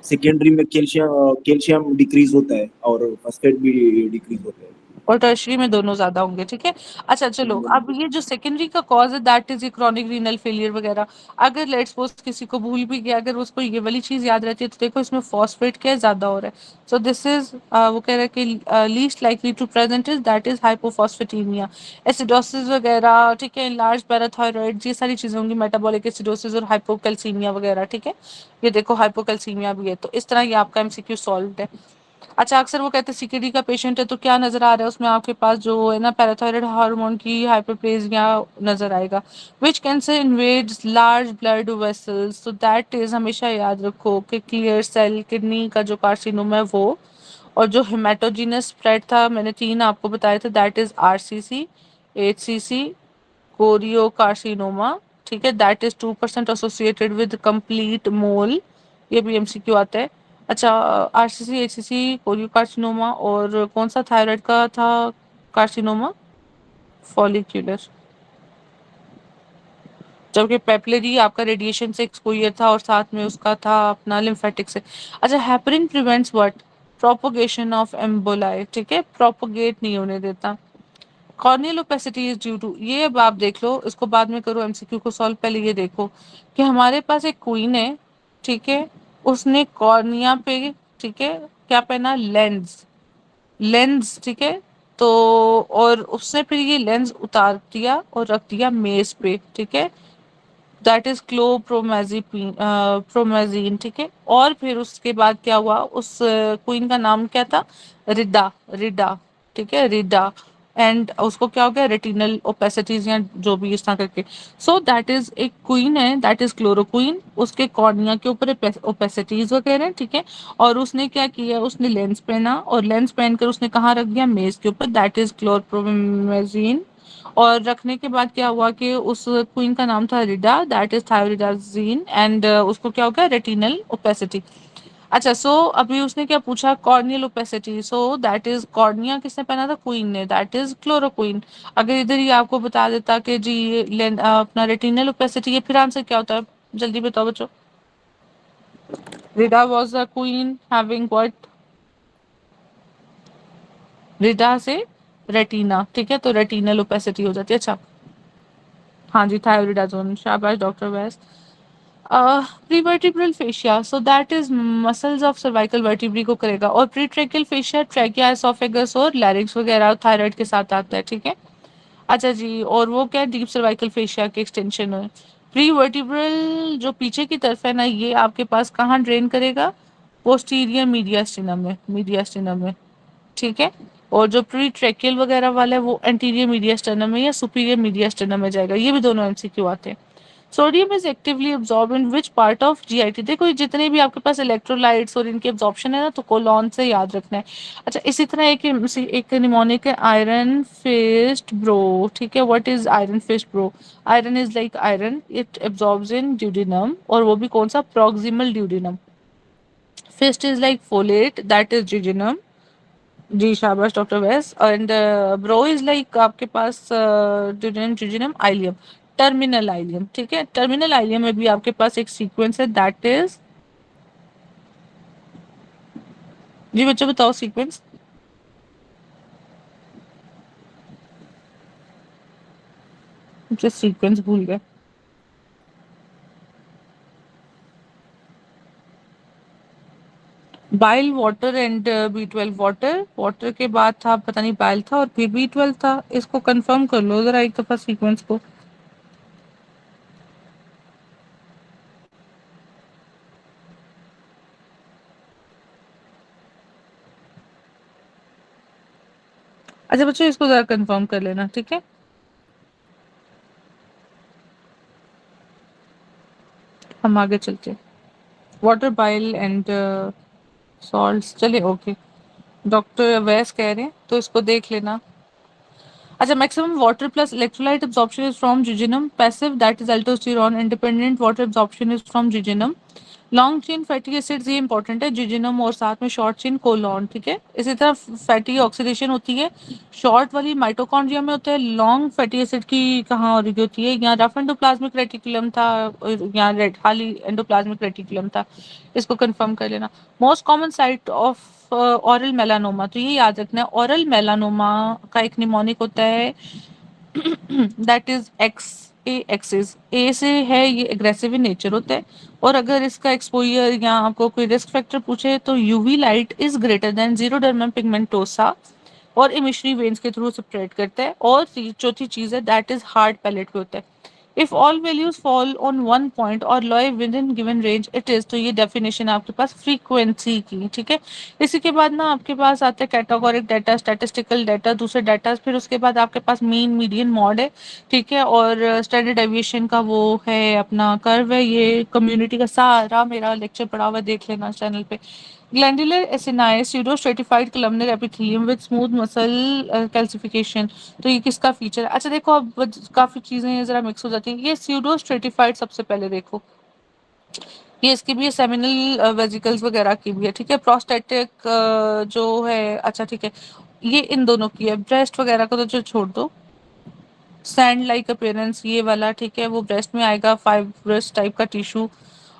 सेकेंडरी में कैल्शियम डिक्रीज होता है और फॉस्फेट भी डिक्रीज होता है। और टर्शरी में दोनों ज्यादा होंगे। ठीक है। अच्छा चलो, अब ये जो सेकेंडरी का कॉज है दैट इज ये क्रॉनिक रीनल फेलियर वगैरह। अगर लेट्स सपोज किसी को भूल भी गया, अगर उसको ये वाली चीज याद रहती है, तो देखो इसमें फॉस्फेट क्या है, ज्यादा हो रहा है। सो दिस इज वो कह रहा है कि least likely to present is that is hypophosphatemia, acidosis वगैरह। ठीक है। लार्ज पैराथायरॉइड, ये सारी चीजें होंगी, मेटाबॉलिक एसिडोसिस और हाइपोकैल्सीमिया वगैरह। ठीक है। ये देखो हाइपोकैल्सीमिया भी है, तो इस तरह ये आपका MCQ सॉल्व है। अच्छा, अक्सर वो कहते हैं CKD का पेशेंट है तो क्या नजर आ रहा है उसमें आपके पास, जो है ना पैराथायरॉयड हार्मोन की हाइपरप्लेजिया नजर आएगा। Which cancer invades large blood vessels, तो दैट इज, हमेशा याद रखो कि क्लियर सेल किडनी का जो कार्सिनोमा है वो, और जो हेमाटोजीनस स्प्रेड था मैंने 3 आपको बताए थे, that is RCC, HCC, choriocarcinoma. ठीक है। That is 2% associated with complete mole, ये भी MCQ आता है। अच्छा, RCC, HCC, कोरियोकार्सिनोमा, और कौन सा थायराइड का था कार्सिनोमा? फॉलिक्यूलर। जबकि पेपलरी आपका रेडिएशन से एक्सपोजर था, और साथ में उसका था अपना लिम्फेटिक से। अच्छा, heparin prevents what? Propagation of emboli. ठीक है। प्रोपोगेट नहीं होने देता। Corneal opacity is due to, ये अब आप देख लो, इसको बाद में करो MCQ को सॉल्व, पहले ये देखो कि हमारे पास एक क्वीन है। ठीक है। उसने कॉर्निया पे, ठीक है, क्या पहना? लेंस। लेंस। ठीक है। तो और उसने फिर ये लेंस उतार दिया और रख दिया मेज पे। ठीक है। That is chlorpromazine, promazine. ठीक है। और फिर उसके बाद क्या हुआ, उस क्वीन का नाम क्या था? रिडा। रिडा। ठीक है। रिडा। एंड उसको क्या हो गया? रेटिनल ओपेसिटीज, या जो भी इस तरह करके। सो दैट इज एक क्वीन है, दैट इज क्लोरोक्वीन, उसके कॉर्निया के ऊपर ओपेसिटीज वगैरह। ठीक है। और उसने क्या किया? उसने लेंस पहना, और लेंस पहनकर उसने कहाँ रख दिया? मेज के ऊपर, दैट इज क्लोरप्रोमेजीन। और रखने के बाद क्या हुआ कि उस क्वीन का नाम था रिडा, दैट इज थायरोइडाजीन, एंड उसको क्या हो गया? Retinal opacity. अच्छा, सो अभी उसने क्या पूछा? Corneal opacity. So that is cornea किसने पहना था? क्वीन ने, दैट इज क्लोरोक्वीन। अगर इधर ही आपको बता देता कि जी अपना रेटिनल ओपेसिटी, ये फिर आंसर क्या होता है? जल्दी बताओ बच्चों। Rida was the queen having what? Rida से रेटिना। ठीक है। तो रेटिनल ओपेसिटी हो जाती है। अच्छा, हाँ जी, थायरोइडाजोन, शाबाश doctor Vais. Prevertebral fascia, so that is muscles of cervical vertebrae को करेगा, और प्रीट्रेकियल फेशिया ट्रैकिया, एसोफेगस और लैरिंक्स वगैरह थायराइड के साथ आता है। ठीक है। अच्छा जी, और वो क्या? डीप सर्वाइकल फेशिया के एक्सटेंशन है। प्रीवर्टिब्रल जो पीछे की तरफ है ना, ये आपके पास कहाँ ड्रेन करेगा? पोस्टीरियर मीडियास्टिनम में, मीडियास्टिनम में। ठीक है। और जो प्री ट्रेकियल वगैरह वाला है वो एंटीरियर मीडियास्टर्नम में या सुपीरियर मीडियास्टर्नम में जाएगा। ये भी दोनों MCQ आते हैं। Sodium is actively absorb in which part of GIT? देखो ये जितने भी आपके पास इलेक्ट्रोलाइट्स और इनके अब्सॉर्प्शन है ना, तो कोलॉन से याद रखना है। अच्छा, इसी तरह एक निमोनिक है, आयरन फिस्ट ब्रो। ठीक है। What is iron fist bro? Iron is like iron, it absorbs in duodenum, और वो भी कौन सा? Proximal duodenum. Fist is like folate, that is jejunum. जी शाबाश doctor Vais. And bro is like आपके पास duodenum, jejunum, ileum, terminal ileum. ठीक है। टर्मिनल आइलियम में भी आपके पास एक सीक्वेंस है, दैट इज, जी बच्चों बताओ सीक्वेंस। मुझे सीक्वेंस भूल गए। Bile, water and B12। Water, water के बाद था पता नहीं बाइल था, और फिर B12 था। इसको कंफर्म कर लो जरा एक दफा सीक्वेंस को। अच्छा बच्चों इसको जरा कंफर्म कर लेना, ठीक है। हम आगे चलते हैं। वाटर बाइल एंड सॉल्ट्स, चलिए ओके। डॉक्टर वैस कह रहे हैं तो इसको देख लेना। अच्छा, maximum water plus electrolyte absorption is from jejunum, passive that is aldosterone, independent water absorption is from jejunum, long chain fatty acids ये इंपॉर्टेंट है, जिजिनम और साथ में शॉर्ट चेन कोलॉन, ठीक है। इसी तरह फैटी ऑक्सीडेशन होती है, शॉर्ट वाली माइटोकॉन्ड्रिया में होता है, लॉन्ग फैटी एसिड की कहाँ हो रही होती है, यहाँ रफ एंडोप्लाज्मिक रेटिकुलम था, यहाँ रेड खाली एंडोप्लाज्मिक रेटिकुलम था, इसको कंफर्म कर लेना। Most common site of oral melanoma, तो ये याद रखना है, ऑरल मेलानोमा का एक निमोनिक होता है that is X a axis, A से है, ये एग्रेसिव इन नेचर होता है। और अगर इसका एक्सपोजर या आपको कोई रिस्क फैक्टर पूछे तो UV light is greater than xeroderma pigmentosa और इमिशरी वेन्स के थ्रू स्प्रेड करता है। और चौथी चीज है दैट इज हार्ड पैलेट पे होता है। If all values fall on one point और lie with in given range it is, तो ये डेफिनेशन आपके पास फ्रीक्वेंसी की, ठीक है। इसी के बाद ना आपके पास आते हैं कैटेगोरिक डाटा, स्टैटिस्टिकल डाटा, दूसरे डाटा, फिर उसके बाद आपके पास मीन मीडियन मॉड है, ठीक है। और स्टैंडर्ड डेविएशन का वो है अपना कर्व है। ये कम्युनिटी का सारा मेरा लेक्चर पड़ा हुआ है, देख लेना चैनल पे। Glandular acini pseudo stratified columnar epithelium with smooth muscle calcification, तो ये किसका फीचर है? अच्छा देखो, अब काफी चीजें जरा मिक्स हो जाती हैं। ये स्यूडो स्ट्रेटिफाइड सबसे पहले देखो, ये इसकी भी है, सेमिनल वेजिकल्स वगैरह की भी है, ठीक है। प्रोस्टेटिक जो है, अच्छा ठीक है, ये इन दोनों की है। ब्रेस्ट वगैरह को तो जो छोड़ दो, सैंड लाइक अपीयरेंस ये वाला, ठीक है, वो ब्रेस्ट में आएगा, फाइब्रस टाइप का टिश्यू।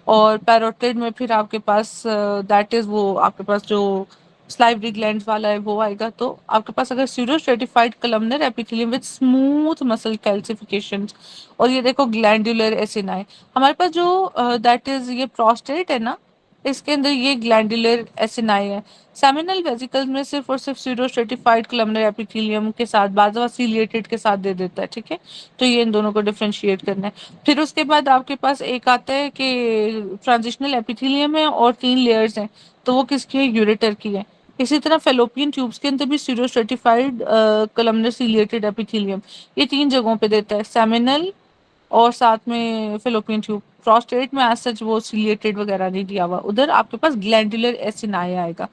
और पैरोटिड में फिर आपके पास दैट इज वो आपके पास जो स्लाइवरी ग्लैंड्स वाला है वो आएगा। तो आपके पास अगर pseudo stratified columnar epithelium with smooth muscle calcification, और ये देखो ग्लैंडुलर एसिनाई, हमारे पास जो दैट इज ये प्रोस्टेट है ना, इसके अंदर ये ग्लैंडुलर एसिनाई है। सेमिनल वेसिकल्स में सिर्फ और सिर्फ स्यूडो स्ट्रेटिफाइड कलमनर एपिथेलियम के साथ, बाजवा सीलिएटेड के साथ दे देता है, ठीक है। तो ये इन दोनों को डिफरेंशिएट करना है। फिर उसके बाद आपके पास एक आता है कि ट्रांजिशनल एपिथेलियम है और 3 लेयर्स हैं, तो वो किसकी है? यूरेटर की है। इसी तरह फेलोपियन ट्यूब्स के अंदर भी pseudo stratified columnar ciliated epithelium ये 3 जगहों पे देता है, सेमिनल और साथ में फेलोपियन ट्यूब। प्रोस्टेट में एज सच वो सीलिएटेड वगैरह नहीं दिया हुआ, उधर आपके पास ग्लैंडुलर एसिनाई आएगा।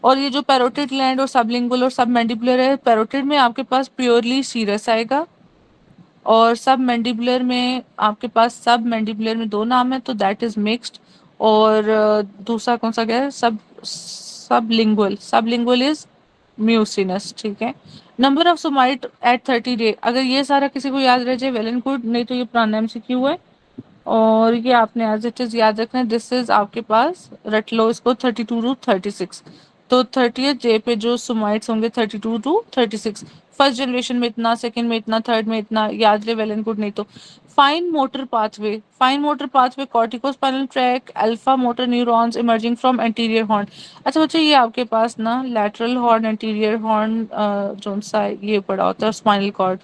और ये जो पैरोटिड ग्लैंड और सबलिंगुअल और सबमैंडिबुलर है, पैरोटिड में आपके पास प्योरली सीरस आएगा, और सब मैंडिबुलर में आपके पास, सब मैंडिबुलर में 2 नाम है, तो दैट इज मिक्स्ड। और दूसरा कौन सा गया है? सबलिंगुअल, सबलिंगुअल इज म्यूसिनस, ठीक है। Number of somite at 30 day, अगर ये सारा किसी को याद रह जाए वेल एंड गुड, नहीं तो ये पुराना एमसीक्यू है और ये आपने एज इट इज याद रखना है। दिस इज आपके पास रट लो इसको 32 टू 36, तो 30th डे पे जो सोमाइट्स होंगे 32 टू 36, फर्स्ट जनरेशन में इतना, सेकंड में इतना, थर्ड में इतना, याद रहे वेल एंड गुड। नहीं तो fine motor pathway, fine motor pathway corticospinal tract, alpha motor neurons emerging from anterior horn. अच्छा बच्चों, ये आपके पास ना लैटरल हॉर्न, एंटीरियर हॉर्न जो सा है, ये पड़ा होता है स्पाइनल कॉर्ड,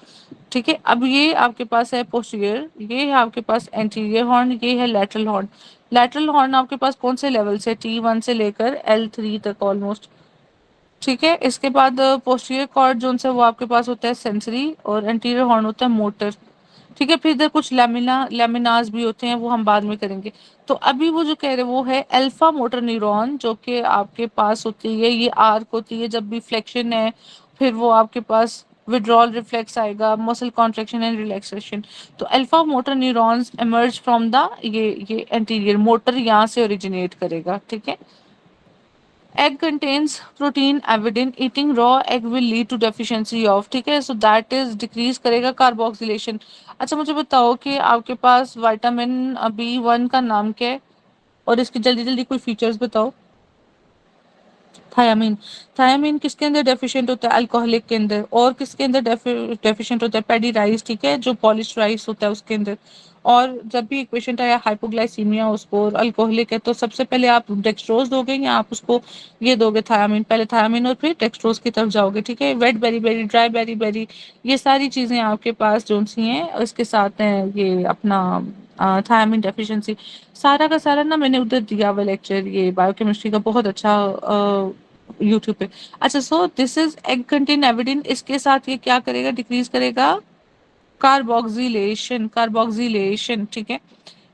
ठीक है। अब ये आपके पास है पोस्टीरियर, ये है आपके पास एंटीरियर हॉर्न, ये है लैटरल हॉर्न। लैटरल हॉर्न आपके पास कौन से लेवल से? T1 से लेकर L3 तक ऑलमोस्ट, ठीक है। इसके बाद पोस्टीरियर कॉर्ड जो है वो आपके पास होता है सेंसरी, और एंटीरियर हॉर्न होता है मोटर, ठीक है। फिर इधर कुछ लेमिनास भी होते हैं, वो हम बाद में करेंगे। तो अभी वो जो कह रहे हैं वो है अल्फा मोटर न्यूरॉन, जो कि आपके पास होती है, ये आर्क होती है जब भी फ्लेक्शन है, फिर वो आपके पास विड्रॉल रिफ्लेक्स आएगा, मसल कॉन्ट्रेक्शन एंड रिलैक्सेशन। तो alpha motor neurons emerge from the ये एंटीरियर मोटर यहाँ से ओरिजिनेट करेगा, ठीक है। egg contains protein avidin, eating raw egg will lead to deficiency of, ठीक है, so that is decrease करेगा कार्बोक्सिलेशन। अच्छा मुझे बताओ कि आपके पास विटामिन B1 का नाम क्या है और इसकी जल्दी जल्दी कोई फीचर्स बताओ। थायामीन, थायामीन किसके अंदर डेफिशिएंट होता है? अल्कोहलिक के अंदर। और किसके अंदर डेफिशिएंट होता है? पेडी राइस, ठीक है, जो पॉलिश राइस होता है उसके अंदर। और जब भी एक पेशेंट आया हाइपोग्लाइसीमिया उसको अल्कोहलिक है, तो सबसे पहले आप डेक्सट्रोज दोगे या आप उसको ये दोगे थायामीन? पहले थायामीन और फिर डेक्सट्रोज की तरफ जाओगे, ठीक है। Wet beriberi, dry beriberi, ये सारी चीजें आपके पास जो सी हैं इसके साथ हैं ये अपना थायामीन डेफिशिएंसी। सारा का सारा ना मैंने उधर दिया हुआ लेक्चर, ये बायोकेमिस्ट्री का बहुत अच्छा यूट्यूब पे। अच्छा, सो this is egg contain avidin, इसके साथ ये क्या करेगा, डिक्रीज करेगा कार्बोक्सिलेशन, ठीक है।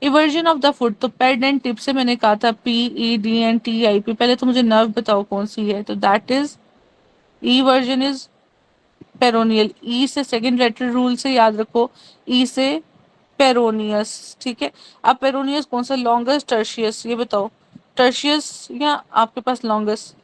इवर्जन ऑफ द फूड, तो पेड एंड टिप से मैंने कहा था PEDNTIP, पहले तो मुझे नर्व बताओ कौन सी है, तो that is eversion is peroneal, E से सेकंड लेटर रूल से याद रखो, ई से पेरोनियस, ठीक है। अब पेरोनियस कौन सा, लॉन्गेस्ट टर्शियस, ये बताओ, टर्शियस या आपके पास लॉन्गेस्ट।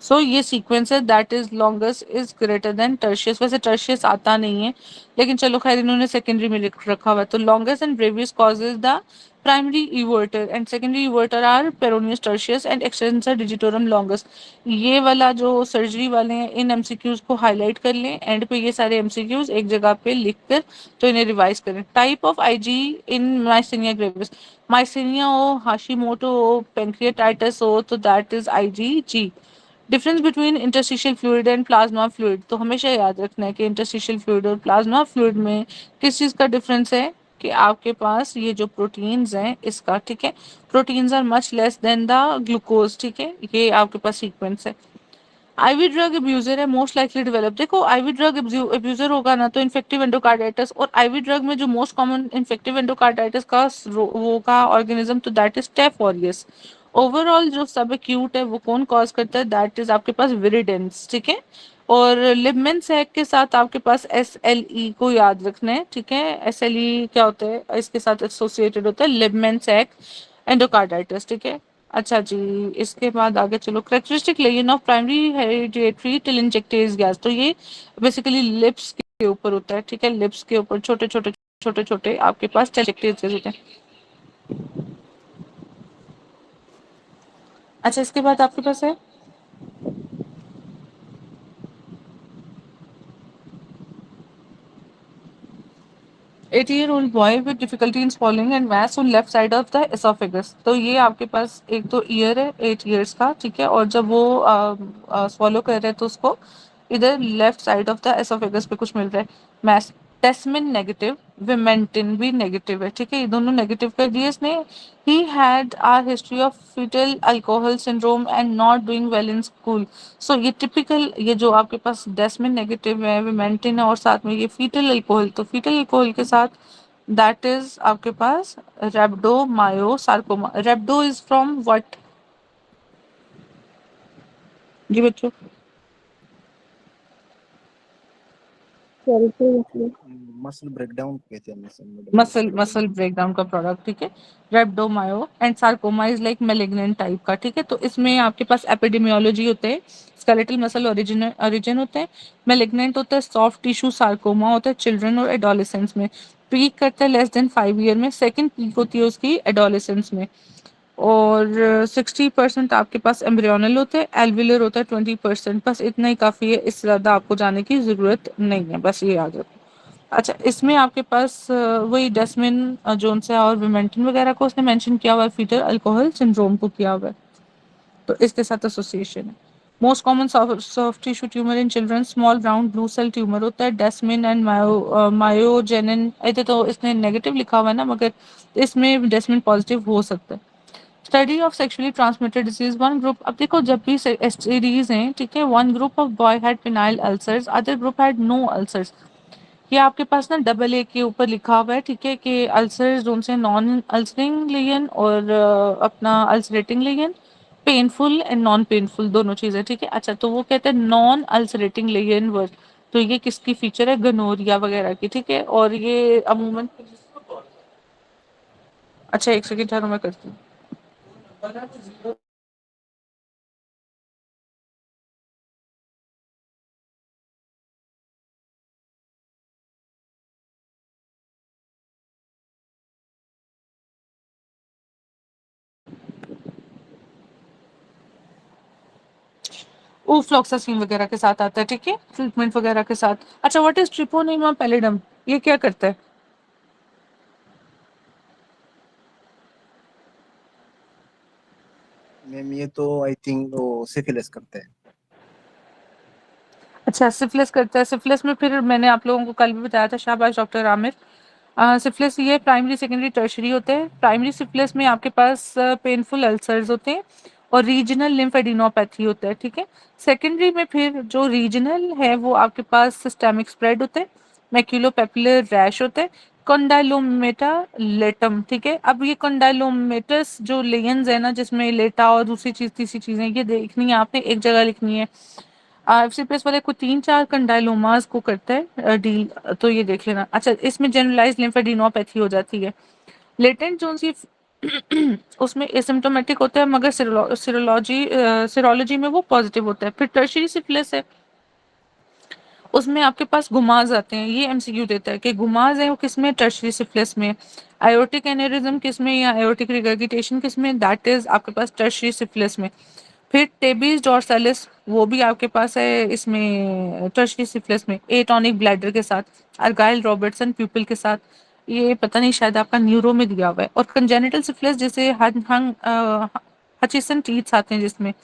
सो ये सीक्वेंस है, that is longest is greater than tertius, वैसे टर्शियस आता नहीं है, लेकिन चलो खैर इन्होंने सेकेंडरी में लिख रखा हुआ है। तो longest and brevis causes the primary evertor and secondary evertor are peroneus, tertius and extensor digitorum longest. ये वाला जो सर्जरी वाले हैं, इन एमसीक्यूज को हाईलाइट कर लें, एंड पे ये सारे एमसीक्यूज एक जगह पे लिख कर तो इन्हें रिवाइज करें। Type of IG in myasthenia gravis, myasthenia हो, हाशीमोटो हो, पेंक्रियाटाइटिस हो, तो that is IgG। Difference between interstitial fluid and plasma fluid, तो हमेशा याद रखना है कि इंटरस्टिशियल फ्लूइड और प्लाज्मा फ्लूइड में किस चीज़ का डिफरेंस है, कि आपके पास ये जो प्रोटीन्स हैं इसका, ठीक है, proteins are much less than the glucose, ठीक है, ये आपके पास सीक्वेंस है। आईवी ड्रग अब्यूजर है मोस्ट लाइकली डेवलप, देखो आईवी ड्रग अब्यूजर होगा ना तो इन्फेक्टिव एंडोकार्डाइटिस, और आईवी ड्रग में जो मोस्ट कॉमन इन्फेक्टिव एंडोकार्डाइटिस का वो का ऑर्गेनिज्म, तो that is staph aureus. Overall जो सब एक्यूट है वो कौन कॉज करता है, दैट इज आपके पास विरिडेंस, ठीक है। और लिबमेन सैक के साथ आपके पास SLE को याद रखना है, ठीक है, SLE क्या होता है, इसके साथ एसोसिएटेड होता है लिबमेन सैक एंडोकार्डाइटिस, ठीक है। अच्छा जी, इसके बाद आगे चलो, characteristic lesion of primary hereditary telangiectasias, तो ये बेसिकली लिप्स के ऊपर होता है, ठीक है, लिप्स के ऊपर छोटे छोटे आपके पास टेलेंजेक्टेज होते हैं। अच्छा, इसके बाद आपके पास है 80-year-old boy with difficulty in swallowing and mass on left side of the esophagus, तो ये आपके पास एक तो ईयर है 8 years का, ठीक है, और जब वो swallow कर रहे हैं तो उसको इधर left side of the oesophagus पे कुछ मिल रहा है, मैस। टेस्मिन नेगेटिव, विमेंटिन भी नेगेटिव है, ठीक है, ये दोनों नेगेटिव कर दिए इसने। He had a history of fetal alcohol syndrome and not doing well in school, so ये टिपिकल, ये जो आपके पास डेस्मिन नेगेटिव है, विमेंटिन है, और साथ में ये फीटल अल्कोहल, तो फीटल अल्कोहल के साथ दैट इज आपके पास रेब्डोमायोसार्कोमा। रेब्डो इज फ्रॉम व्हाट जी बच्चों, मसल ब्रेकडाउन कहते हैं मसल ब्रेकडाउन का प्रोडक्ट, ठीक है। Rhabdomyosarcoma is like malignant type का, ठीक है, तो इसमें आपके पास एपिडेमियोलॉजी होते हैं, स्केलेटल मसल ओरिजिन होते हैं, मेलिग्नेंट होता है, सॉफ्ट टिश्यू सार्कोमा होता है चिल्ड्रन और एडोलेसेंस में, पीक करता है लेस देन 5 ईयर में, सेकेंड पीक होती है उसकी एडोलेसेंस में, और 60% आपके पास एम्ब्रियोनल होते हैं, एल्विलर होता है 20%, बस इतना ही काफ़ी है, इससे ज़्यादा आपको जाने की ज़रूरत नहीं है, बस ये याद रखो। अच्छा, इसमें आपके पास वही डेस्मिन जोन्स है और विमेंटिन वगैरह को उसने मेंशन किया हुआ है, फीटल अल्कोहल सिंड्रोम को किया हुआ है, तो इसके साथ एसोसिएशन है। Most common soft tissue tumour in children small round blue cell tumour होता है, डेस्मिन एंड मायोजेनिन, ऐसे तो इसने नेगेटिव लिखा हुआ है ना, मगर इसमें डेस्मिन पॉजिटिव हो सकता है। Study of sexually transmitted disease, one group, अब देखो जब भी एसटीडीज हैं, ठीक है, one group of boy had penile ulcers, other group had no ulcers, ये आपके पास ना डबल ए के ऊपर लिखा हुआ है, ठीक है, कि अल्सर जोन से नॉन अल्सरिंग लेयन और अपना ulcerating Leyen, painful and non painful दोनों चीजें, ठीक है। अच्छा, तो वो कहते हैं नॉन अल्सरेटिंग लेयन वर्ड, तो ये किसकी फीचर है, गनोरिया वगैरह की, ठीक है, और ये अमूमन, अच्छा एक सेकेंड ठहरो मैं करती हूँ। वो फ्लॉक्सासिन वगैरह के साथ आता है, ठीक है, ट्रीटमेंट वगैरह के साथ। अच्छा, व्हाट इज ट्रिपोनिमा पैलिडम, ये क्या करता है, मैम ये तो आई थिंक वो सिफिलिस करते हैं। अच्छा, सिफिलिस करता है, सिफिलिस में फिर मैंने आप लोगों को कल भी बताया था, शाबाश डॉक्टर आमिर। सिफिलिस ये प्राइमरी सेकेंडरी टर्शरी होते हैं, प्राइमरी सिफिलिस में आपके पास पेनफुल अल्सर्स होते हैं, और रीजनल लिम्फेडिनोपैथी होता है, ठीक है। सेकेंडरी में फिर जो रीजनल है वो आपके पास सिस्टेमिक स्प्रेड होता है, मैक्यूलोपैपुलर रैश होता है, कंडाइलोमेटा लेटम, ठीक है। अब ये कंडाइलोमेटस जो लेयंस है ना, जिसमें लेटा और दूसरी चीज तीसरी चीजें, ये देखनी है आपने, एक जगह लिखनी है। एफसीपीएस वाले को 3-4 कंडाइलोमास को करता है डील, तो ये देख लेना। अच्छा, इसमें जनरलाइज लिम्फेडिनोपैथी हो जाती है। लेटेंट जोन सी उसमें एसिम्प्टोमेटिक होता है, मगर सिरोलॉजी में वो पॉजिटिव होता है। फिर टर्शियरी सिफिलिस है, उसमें आपके पास गुमाज आते हैं। ये एमसीक्यू देता है कि गुमाज है वो किसमें, टर्शियरी सिफिलिस में। आयोटिक एनेरिज्म किसमें या आयोटिक रिगर्गिटेशन किसमें, दैट इज आपके पास टर्शियरी सिफिलिस में। फिर टेबीज डॉर्सालिस वो भी आपके पास है इसमें टर्शियरी सिफिलिस में, एटॉनिक ब्लैडर के साथ, अर्गाइल रॉबर्टसन प्यूपिल के साथ। ये पता नहीं, शायद आपका न्यूरो में दिया हुआ है। और कंजेनिटल सिफिलिस जैसे हचिसन टीथ्स आते हैं जिसमें,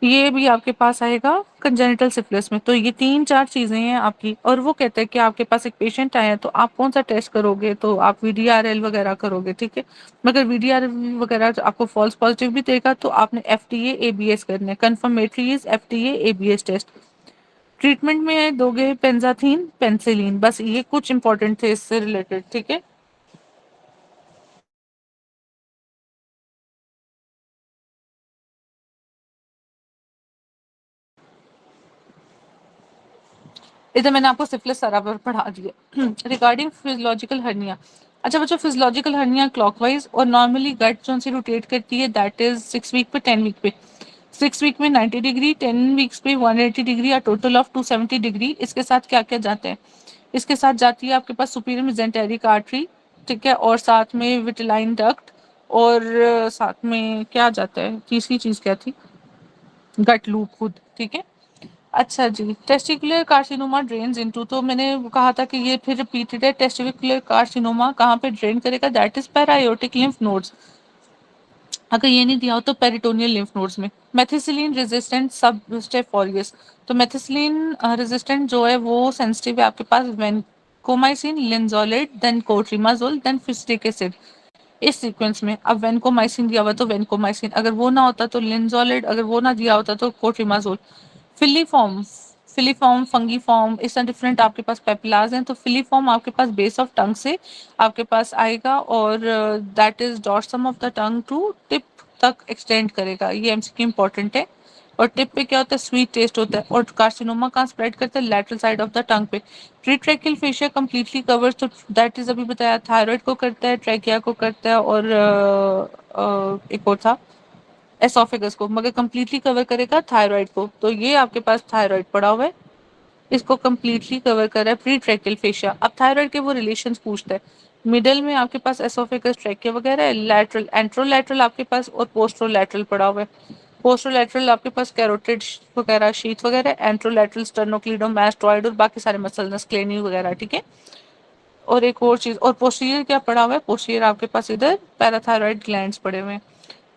ये भी आपके पास आएगा कंजेनिटल सिफिलिस में। तो ये 3-4 चीजें हैं आपकी। और वो कहते हैं कि आपके पास एक पेशेंट आया है तो आप कौन सा टेस्ट करोगे, तो आप वीडीआरएल वगैरह करोगे, ठीक है। मगर वीडीआरएल वगैरह जो आपको फॉल्स पॉजिटिव भी देगा तो आपने एफटीए एबीएस करना है, confirmatory is FTA ABS test. Treatment में दोगे पेंजाथीन पेंसिलिन, बस ये कुछ इंपॉर्टेंट थे इससे रिलेटेड, ठीक है। इधर मैंने आपको सिफिलिस सारा पढ़ा दिया। रिगार्डिंग फिजियोलॉजिकल हर्निया, अच्छा बच्चों, फिजियोलॉजिकल हर्निया क्लॉकवाइज और नॉर्मली गट जोन से रोटेट करती है, दैट इज 6 वीक पे 10 वीक पे। 6 वीक में 90 डिग्री, 10 वीक्स पे 180 डिग्री, या टोटल ऑफ 270 डिग्री। इसके साथ क्या क्या जाते हैं, इसके साथ जाती है आपके पास सुपीरियर मेसेंटेरिक आर्टरी, ठीक है, और साथ में विटिलाइन डक्ट, और साथ में क्या जाता है, तीसरी चीज क्या थी, गट लूप खुद, ठीक है। अच्छा जी, टेस्टिकुलर कार्सिनोमा ड्रेन्स इनटू, तो मैंने कहा था कि ये फिर रिपीटेड है। टेस्टिकुलर कार्सिनोमा कहाँ पे ड्रेन करेगा, दैट इज पैरायोटिक लिम्फ नोड्स। अगर ये नहीं दिया हो तो पेरिटोनियल लिम्फ नोड्स में। मेथिसिलिन रेजिस्टेंट सबस्टेप ऑरियस, तो मेथिसिलिन रेजिस्टेंट जो है वो सेंसिटिव है आपके पास वेनकोमाइसिन, लिंजोलेट, देन कोट्रिमाजोल, देन फिस्टिक एसिड, इस सीक्वेंस में। अब वेनकोमाइसिन दिया हुआ तो वेनकोमाइसिन, अगर वो ना होता तो लिंजोलेट, अगर वो ना दिया होता तो कोट्रिमाजोल। फिलीफॉर्म, फिलीफॉर्म, फंगीफॉर्म, इस तरह डिफरेंट आपके पास पेपिलाज हैं। तो फिलीफॉर्म आपके पास बेस ऑफ टंग से आपके पास आएगा, और that is dorsum of the tongue to tip तक एक्सटेंड करेगा। ये एमसीक्यू इंपॉर्टेंट है। और टिप पे क्या होता है, स्वीट टेस्ट होता है। और कार्सिनोमा कहाँ स्प्रेड करता है, लैटरल साइड ऑफ द टंग पे। प्रीट्रैकियल फेशिया कंप्लीटली कवर्स, तो दैट इज अभी बताया, थायराइड को करता है, ट्रैकिया को करता है, और एक और था एसोफेगस को, मगर कंप्लीटली कवर करेगा थायराइड को। तो ये आपके पास थायराइड पड़ा हुआ है, इसको कंप्लीटली कवर कर रहा है प्री ट्रैकियल फेशिया। अब थायराइड के वो रिलेशंस पूछता है। मिडल में आपके पास एसोफेगस, ट्रैकिया वगैरह है, लैटरल एंट्रोलैटरल आपके पास, और पोस्ट्रोलैटरल पड़ा हुआ है। पोस्ट्रोलैटरल आपके पास कैरोटिड वगैरह, शीथ वगैरह, एंट्रोलैटरल स्टर्नोक्लीडोमास्टोइड और बाकी सारे मसल स्क्लेनी वगैरह, ठीक है। और एक और चीज, और पोस्टीरियर क्या पड़ा हुआ है, पोस्टीरियर आपके पास इधर पैराथायरॉइड ग्लैंड्स पड़े हुए हैं।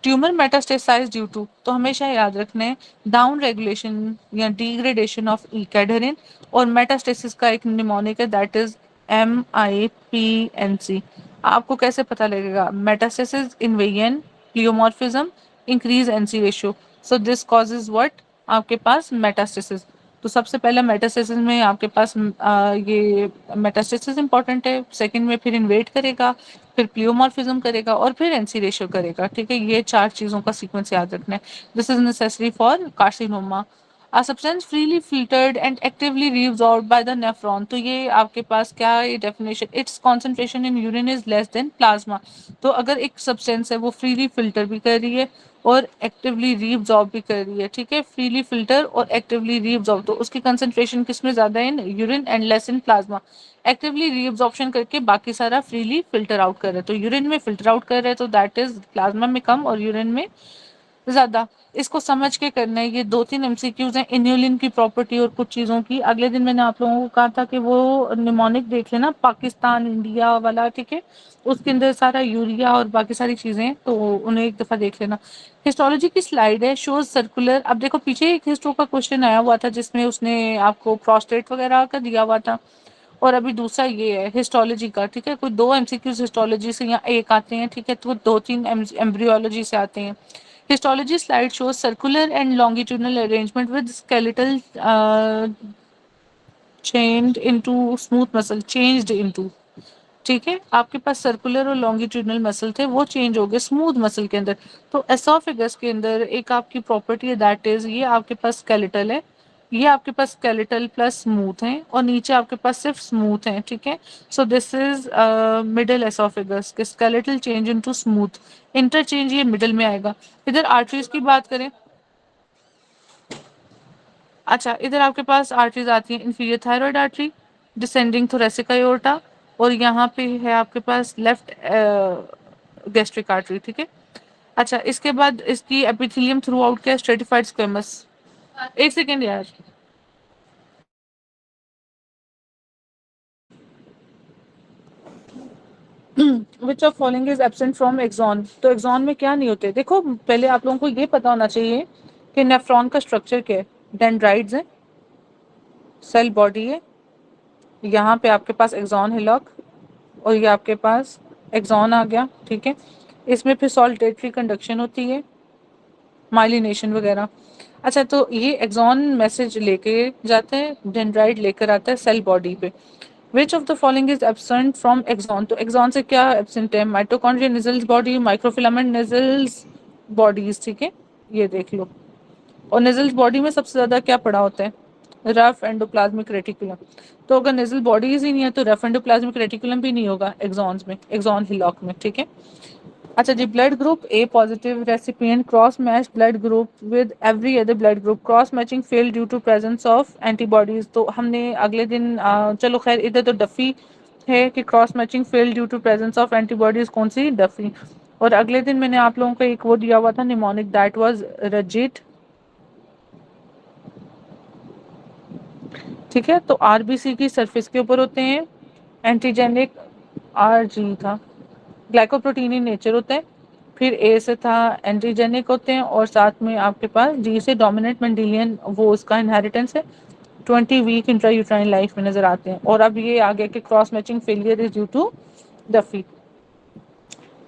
ट्यूमर मेटास्टेसाइज ड्यू टू, तो हमेशा याद रखना है, डाउन रेगुलेशन या डिग्रेडेशन ऑफ ई कैडरिन, और मेटास्टेसिस का एक निमोनिक है, दैट इज MIPNC। आपको कैसे पता लगेगा, metastasis in when प्लियोमॉर्फिज्म, increase NC ratio, so this causes what, आपके पास मेटास्टेसिस। तो सबसे पहला मेटास्टेसिस में आपके पास ये मेटास्टेसिस इंपॉर्टेंट है, सेकंड में फिर इन्वेट करेगा, फिर प्लियोमॉर्फिज्म करेगा, और फिर एनसी रेशियो करेगा, ठीक है। ये 4 चीजों का सीक्वेंस याद रखना है। This is necessary for carcinoma. A substance freely filtered and actively reabsorbed by the nephron, तो ये आपके पास क्या है, ये definition, it's concentration in urine is less than plasma. तो अगर एक सब्सटेंस है वो फ्रीली फिल्टर भी कर रही है और एक्टिवली रीअब्सॉर्ब भी कर रही है, ठीक है। फ्रीली फिल्टर और एक्टिवली रीअब्सॉर्ब, तो उसकी कंसंट्रेशन किसमें ज्यादा है, in urine and less in plasma. Actively reabsorption करके बाकी सारा फ्रीली फिल्टर आउट कर रहा है, तो यूरिन में फिल्टर आउट कर रहा है तो दैट इज प्लाज्मा में कम और यूरिन में ज्यादा। इसको समझ के करना है। ये 2-3 एमसीक्यूज हैं इन्यूलिन की प्रॉपर्टी और कुछ चीजों की। अगले दिन मैंने आप लोगों को कहा था कि वो निमोनिक देख लेना, पाकिस्तान इंडिया वाला, ठीक है। उसके अंदर सारा यूरिया और बाकी सारी चीजें, तो उन्हें एक दफा देख लेना। हिस्टोलॉजी की स्लाइड है, शोज सर्कुलर। अब देखो पीछे एक हिस्ट्रो का क्वेश्चन आया हुआ था जिसमें उसने आपको प्रोस्टेट वगैरह का दिया हुआ था, और अभी दूसरा ये है हिस्टोलॉजी का, ठीक है। कोई 2 एमसीक्यूज हिस्टोलॉजी से या एक आते हैं, ठीक है, तो 2-3 एम्ब्रियोलॉजी से आते हैं। Histology slide shows circular and longitudinal arrangement with skeletal changed into smooth muscle, changed into, ठीक है, आपके पास सर्कुलर और लॉन्गिट्यूडनल मसल थे, वो चेंज हो गए स्मूथ मसल के अंदर। तो एसोफेगस के अंदर एक आपकी प्रॉपर्टी है, दैट इज ये आपके पास स्केलेटल है, ये आपके पास स्केलेटल प्लस स्मूथ है, और नीचे आपके पास सिर्फ स्मूथ है, ठीक है। So this is middle oesophagus के skeletal change into smooth, interchange ये मिडल में आएगा। इधर आर्टरीज की बात करें, अच्छा इधर आपके पास आर्टरीज आती हैं, inferior thyroid artery, descending thoracic aorta, और यहाँ पे है आपके पास लेफ्ट गैस्ट्रिक आर्टरी, ठीक है। अच्छा इसके बाद इसकी एपिथेलियम थ्रू आउट क्या, स्ट्रेटिफाइड स्क्वेमस। एक सेकेंड यार, which of following is absent from axon. तो एक्सॉन में क्या नहीं होते, देखो पहले आप लोगों को ये पता होना चाहिए कि नेफ्रॉन का स्ट्रक्चर क्या है। डेंड्राइड्स है, सेल बॉडी है, यहाँ पे आपके पास एक्सॉन हिलॉक, और ये आपके पास एक्सॉन आ गया, ठीक है। इसमें फिर सॉल्टेटरी कंडक्शन होती है, माइलिनेशन वगैरह। अच्छा तो ये एक्सॉन मैसेज लेके जाते हैं, डेंड्राइट लेकर आता है सेल बॉडी पे। Which of the following is absent from axon, तो एक्सॉन से क्या एब्सेंट है, mitochondria Nissl's body, microfilament Nissl's bodies, ठीक है, ये देख लो। और निजल्स बॉडी में सबसे ज्यादा क्या पड़ा होता है, रफ एंडोप्लाज्मिक रेटिकुलम। तो अगर निजल बॉडीज ही नहीं है तो रफ एंडोप्लाज्मिक रेटिकुलम भी नहीं होगा एक्सॉन्स में, एक्सॉन हिलॉक में, ठीक है। अच्छा जी, blood group A positive recipient cross match blood group with every other blood group, cross matching fail due to presence of antibodies. तो हमने अगले दिन चलो खैर इधर तो डफी है कि cross matching fail due to presence of antibodies, कौन सी, डफी। और अगले दिन मैंने आप लोगों को एक वो दिया हुआ था निमोनिक, दैट वाज रजिट, ठीक है। तो आरबीसी की सरफेस के ऊपर होते हैं, एंटीजेनिक आरजी था, ग्लाइकोप्रोटीन इन नेचर होता है, फिर ए से था एंटीजेनिक होते हैं, और साथ में आपके पास जी से डोमिनेंट मेंडेलियन वो उसका इनहेरिटेंस है, 20 वीक इंट्रा यूट्राइन लाइफ में नजर आते हैं। और अब ये आगे के cross matching failure is due to Duffy.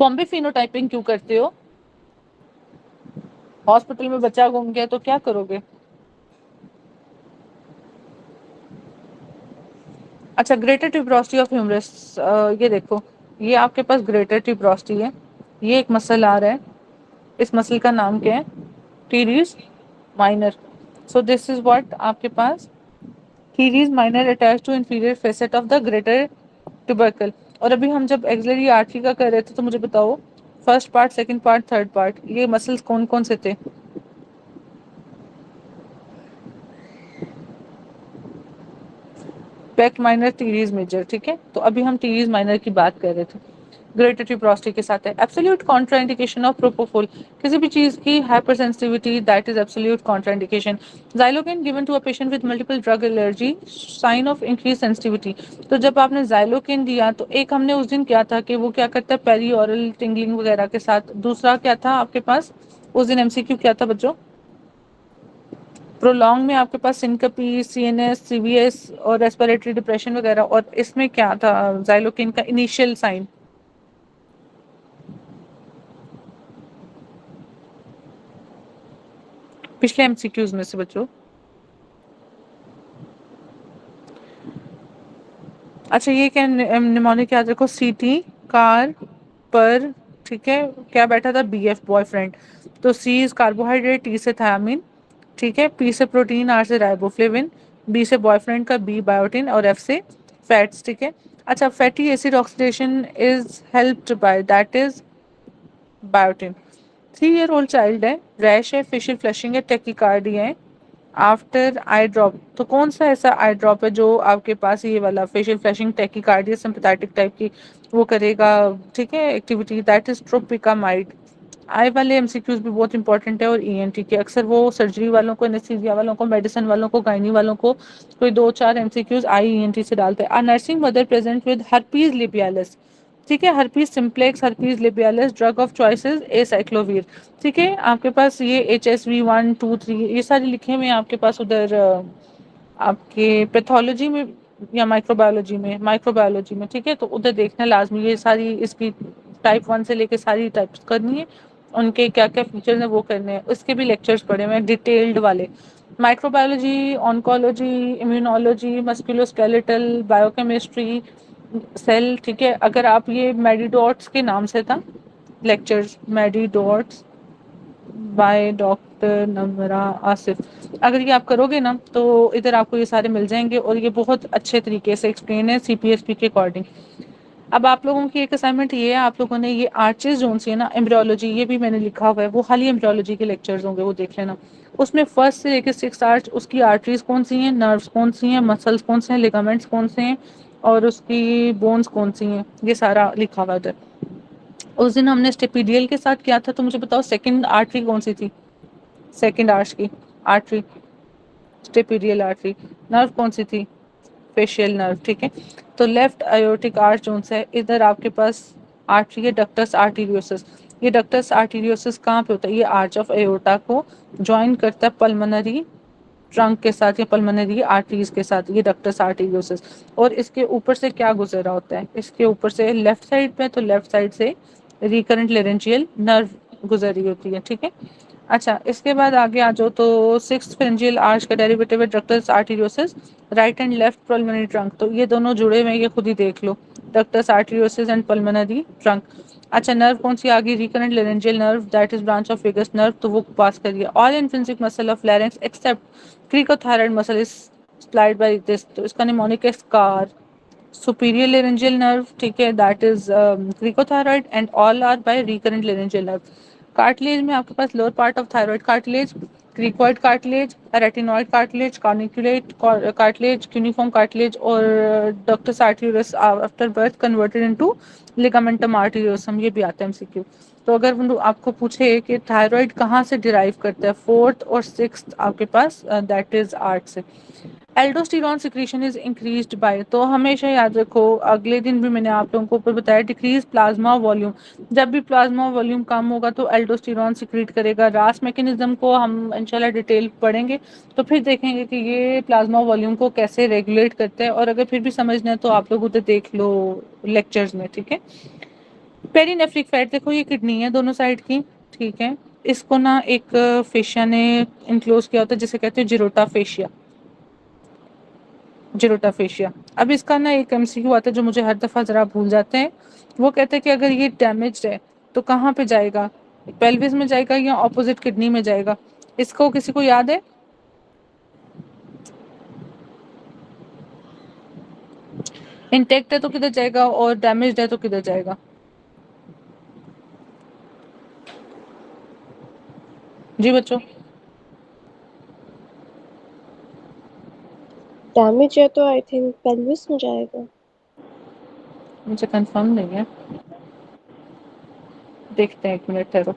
Bombay phenotyping क्यों करते हो, हॉस्पिटल में बच्चा घूम गया तो क्या करोगे। अच्छा ग्रेटर ट्यूबरोसिटी ऑफ ह्यूमरस, ये देखो, ये आपके पास ग्रेटर ट्यूबरोसिटी है, ये एक मसल आ रहा है, इस मसल का नाम क्या है, teres minor. So this is what आपके पास teres minor attach to inferior facet of the greater tubercle. और अभी हम जब एक्सिलरी आर्टरी का कर रहे थे तो मुझे बताओ first part, second part, third part, ये मसल्स कौन कौन से थे, पेक माइनर, टीरीज मेजर, ठीक है। तो अभी हम टीरीज माइनर की बात कर रहे थे, ग्रेटर ट्यूबरोसिटी के साथ है। एब्सोल्यूट कॉन्ट्राइंडिकेशन ऑफ प्रोपोफोल, किसी भी चीज की hypersensitivity, that is absolute contraindication. Xylocaine given to a patient with multiple drug allergy, sign of increase sensitivity. तो जब आपने जाइलोकेन दिया तो एक हमने उस दिन क्या था कि वो क्या करता है पेरी ऑरल टिंगलिंग वगैरह के साथ, दूसरा क्या था आपके पास उस दिन एमसीक्यू क्या था बच्चों, प्रोलॉन्ग में आपके पास सिनकपी, सीएनएस, सीवीएस और रेस्पिरेटरी डिप्रेशन वगैरह, और इसमें क्या था जाइलोकेन का इनिशियल साइन, पिछले एमसीक्यूज में से बच्चों। अच्छा ये क्या निमोनिक याद रखो, सीटी कार पर, ठीक है, क्या बैठा था, बीएफ बॉयफ्रेंड। तो सी इज कार्बोहाइड्रेट, टी से थायमिन, ठीक है, पी से प्रोटीन, आर से राइबोफ्लेविन, बी से बॉयफ्रेंड का बी बायोटिन, और एफ से फैट्स, ठीक है। अच्छा fatty acid oxidation is helped bye, that is biotin. 3 year old child है, रैश है, फेशियल फ्लशिंग है, टेकिकार्डिया है, आफ्टर आई ड्रॉप। तो कौन सा ऐसा आई ड्रॉप है जो आपके पास ये वाला facial flashing tachycardia sympathetic type की वो करेगा, ठीक है, एक्टिविटी, दैट इज ट्रोपिकामाइड। आई वाले एमसीक्यूज भी बहुत इंपॉर्टेंट है, और ईएनटी के अक्सर वो सर्जरी वालों को, एनेस्थीसिया वालों को, मेडिसिन वालों को, गायनी वालों को कोई 2-4 एमसीक्यूज आई ईएनटी से डालते हैं। Nursing mother present with herpes labialis, ठीक है, herpes simplex, herpes labialis, drug of choices acyclovir, ठीक है। आपके पास ये HSV1, 2, 3 ये सारे लिखे हुए हैं आपके पास उधर आपके पैथोलॉजी में या माइक्रोबायोलॉजी में, ठीक है। तो उधर देखना लाजमी, ये सारी इसकी टाइप 1 से लेके सारी टाइप्स करनी है, उनके क्या क्या फीचर्स हैं वो करने हैं, उसके भी लेक्चर्स पढ़े हुए हैं डिटेल्ड वाले। Microbiology, oncology, immunology, musculoskeletal, biochemistry, cell, ठीक है। अगर आप ये मेडिडॉट्स के नाम से था lectures, मेडिडॉट्स by doctor Namra Asif, अगर ये आप करोगे ना तो इधर आपको ये सारे मिल जाएंगे और ये बहुत अच्छे तरीके से एक्सप्लेन है सीपीएसपी के अकॉर्डिंग। अब आप लोगों की एक असाइनमेंट ये है, आप लोगों ने ये आर्चेस जोन सी है ना, एम्ब्रियोलॉजी, ये भी मैंने लिखा हुआ है, वो खाली एम्ब्रियोलॉजी के लेक्चर्स होंगे, वो देख लेना। उसमें फर्स्ट से लेकर 6 आर्च, उसकी आर्टरीज कौन सी हैं, नर्व्स कौन सी हैं, मसल्स कौन से हैं, लिगामेंट्स कौन से हैं, और उसकी बोन्स कौन सी हैं, ये सारा लिखा हुआ है उधर। उस दिन हमने स्टेपीडियल के साथ किया था, तो मुझे बताओ सेकंड आर्टरी कौन सी थी, सेकंड आर्च की आर्टरी, स्टेपीडियल आर्टरी। नर्व कौन सी थी, फेशियल नर्व, ठीक है। तो लेफ्ट आयोटिक आर्च जोन से इधर आपके पास आर्टरी है डक्टस आर्टीरियोसिस। ये डक्टस आर्टीरियोसिस कहाँ पे होता है, ये आर्च ऑफ एओर्टा को ज्वाइन करता है पल्मोनरी ट्रंक के साथ या पल्मोनरी आर्टरीज के साथ, ये डक्टस आर्टीरियोसिस। और इसके ऊपर से क्या गुजर रहा होता है, इसके ऊपर से लेफ्ट साइड पे, तो लेफ्ट साइड से रिकरेंट लेरेंजियल नर्व गुजर रही होती है, ठीक है। अच्छा, इसके बाद आगे आ जाओ तो सिक्स्थ फेरेंजियल आर्च का डेरिवेटिव है ductus arteriosus, right and left pulmonary trunk, तो ये दोनों जुड़े हुए हैं, ये खुद ही देख लो, ductus arteriosus and pulmonary trunk. अच्छा, नर्व कौन सी आ गई, recurrent laryngeal nerve, that is branch of vagus nerve, तो वो पास करिए। All intrinsic muscle of larynx except cricothyroid muscle is supplied by this, तो इसका निमोनिक है स्कार। सुपीरियर लेरेंजियल नर्व, ठीक है, that is cricothyroid and all are by recurrent laryngeal nerve. Cartilage में आपके पास lower part of thyroid cartilage, cricoid cartilage, arytenoid cartilage, corniculate cartilage, cuneiform cartilage, और ductus arteriosus after birth converted into ligamentum arteriosum, ये भी आता है MCQ. तो अगर आपको पूछे कि थायराइड कहाँ से डिराइव करता है, फोर्थ और सिक्स्थ आपके पास दैट इज आर्ट से। Aldosterone secretion is increased by, तो हमेशा याद रखो, अगले दिन भी मैंने आप लोगों को ऊपर बताया, डिक्रीज प्लाज्मा वॉल्यूम, जब भी प्लाज्मा वॉल्यूम कम होगा तो एल्डोस्टेरॉन सिक्रीट करेगा। रास मैकेनिज्म को हम इंशाल्लाह डिटेल पढ़ेंगे, तो फिर देखेंगे कि ये प्लाज्मा वॉल्यूम को कैसे रेगुलेट करते हैं, और अगर फिर भी समझना है तो आप लोग उधर देख लो लेक्चर्स में, ठीक है। पेरिनेफ्रिक फैट, देखो ये किडनी है दोनों साइड की, ठीक है। इसको ना एक फेशिया ने इंक्लोज किया होता है जिसे कहते हैं जिरोटा फेशिया, जिरोटाफेशिया। अब इसका ना एक एमसीक्यू आता है जो मुझे हर दफा जरा भूल जाते हैं, वो कहते हैं कि अगर ये डैमेज है तो कहाँ पे जाएगा, पेल्विस में जाएगा या ऑपोजिट किडनी में जाएगा, इसको किसी को याद है, इंटेक्ट है तो किधर जाएगा और डैमेज है तो किधर जाएगा। जी बच्चों, डैमेज है तो आई थिंक पेल्विस में जाएगा। मुझे कंफर्म नहीं है, देखते हैं, एक मिनट ठहरो।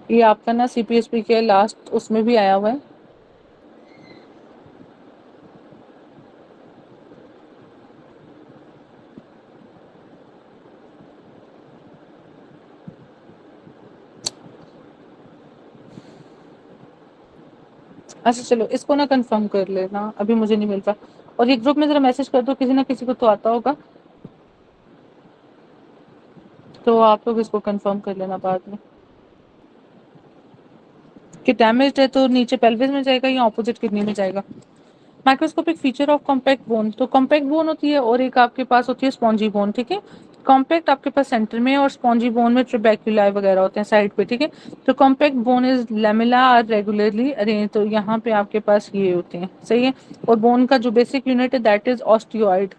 ये आपका ना सीपीएसपी के लास्ट उसमें भी आया हुआ है। अच्छा चलो, इसको ना कंफर्म कर लेना, अभी मुझे नहीं मिल रहा, और ये ग्रुप में जरा मैसेज कर दो, किसी ना किसी को तो आता होगा, तो आप लोग इसको कंफर्म कर लेना बाद में कि डैमेज्ड है तो नीचे पेल्विस में जाएगा या ऑपोजिट किडनी में जाएगा। Microscopic feature of compact bone, तो कॉम्पैक्ट बोन होती है और एक आपके पास होती है स्पॉन्जी बोन, ठीक है। कॉम्पैक्ट आपके पास सेंटर में और स्पॉन्जी बोन में ट्रेबेक्युलाई वगैरह होते हैं साइड पे, ठीक है। तो compact bone is lamella are regularly arrange, तो यहाँ पे आपके पास ये होते हैं, सही है। और बोन का जो बेसिक यूनिट है दैट इज ऑस्टियोइड।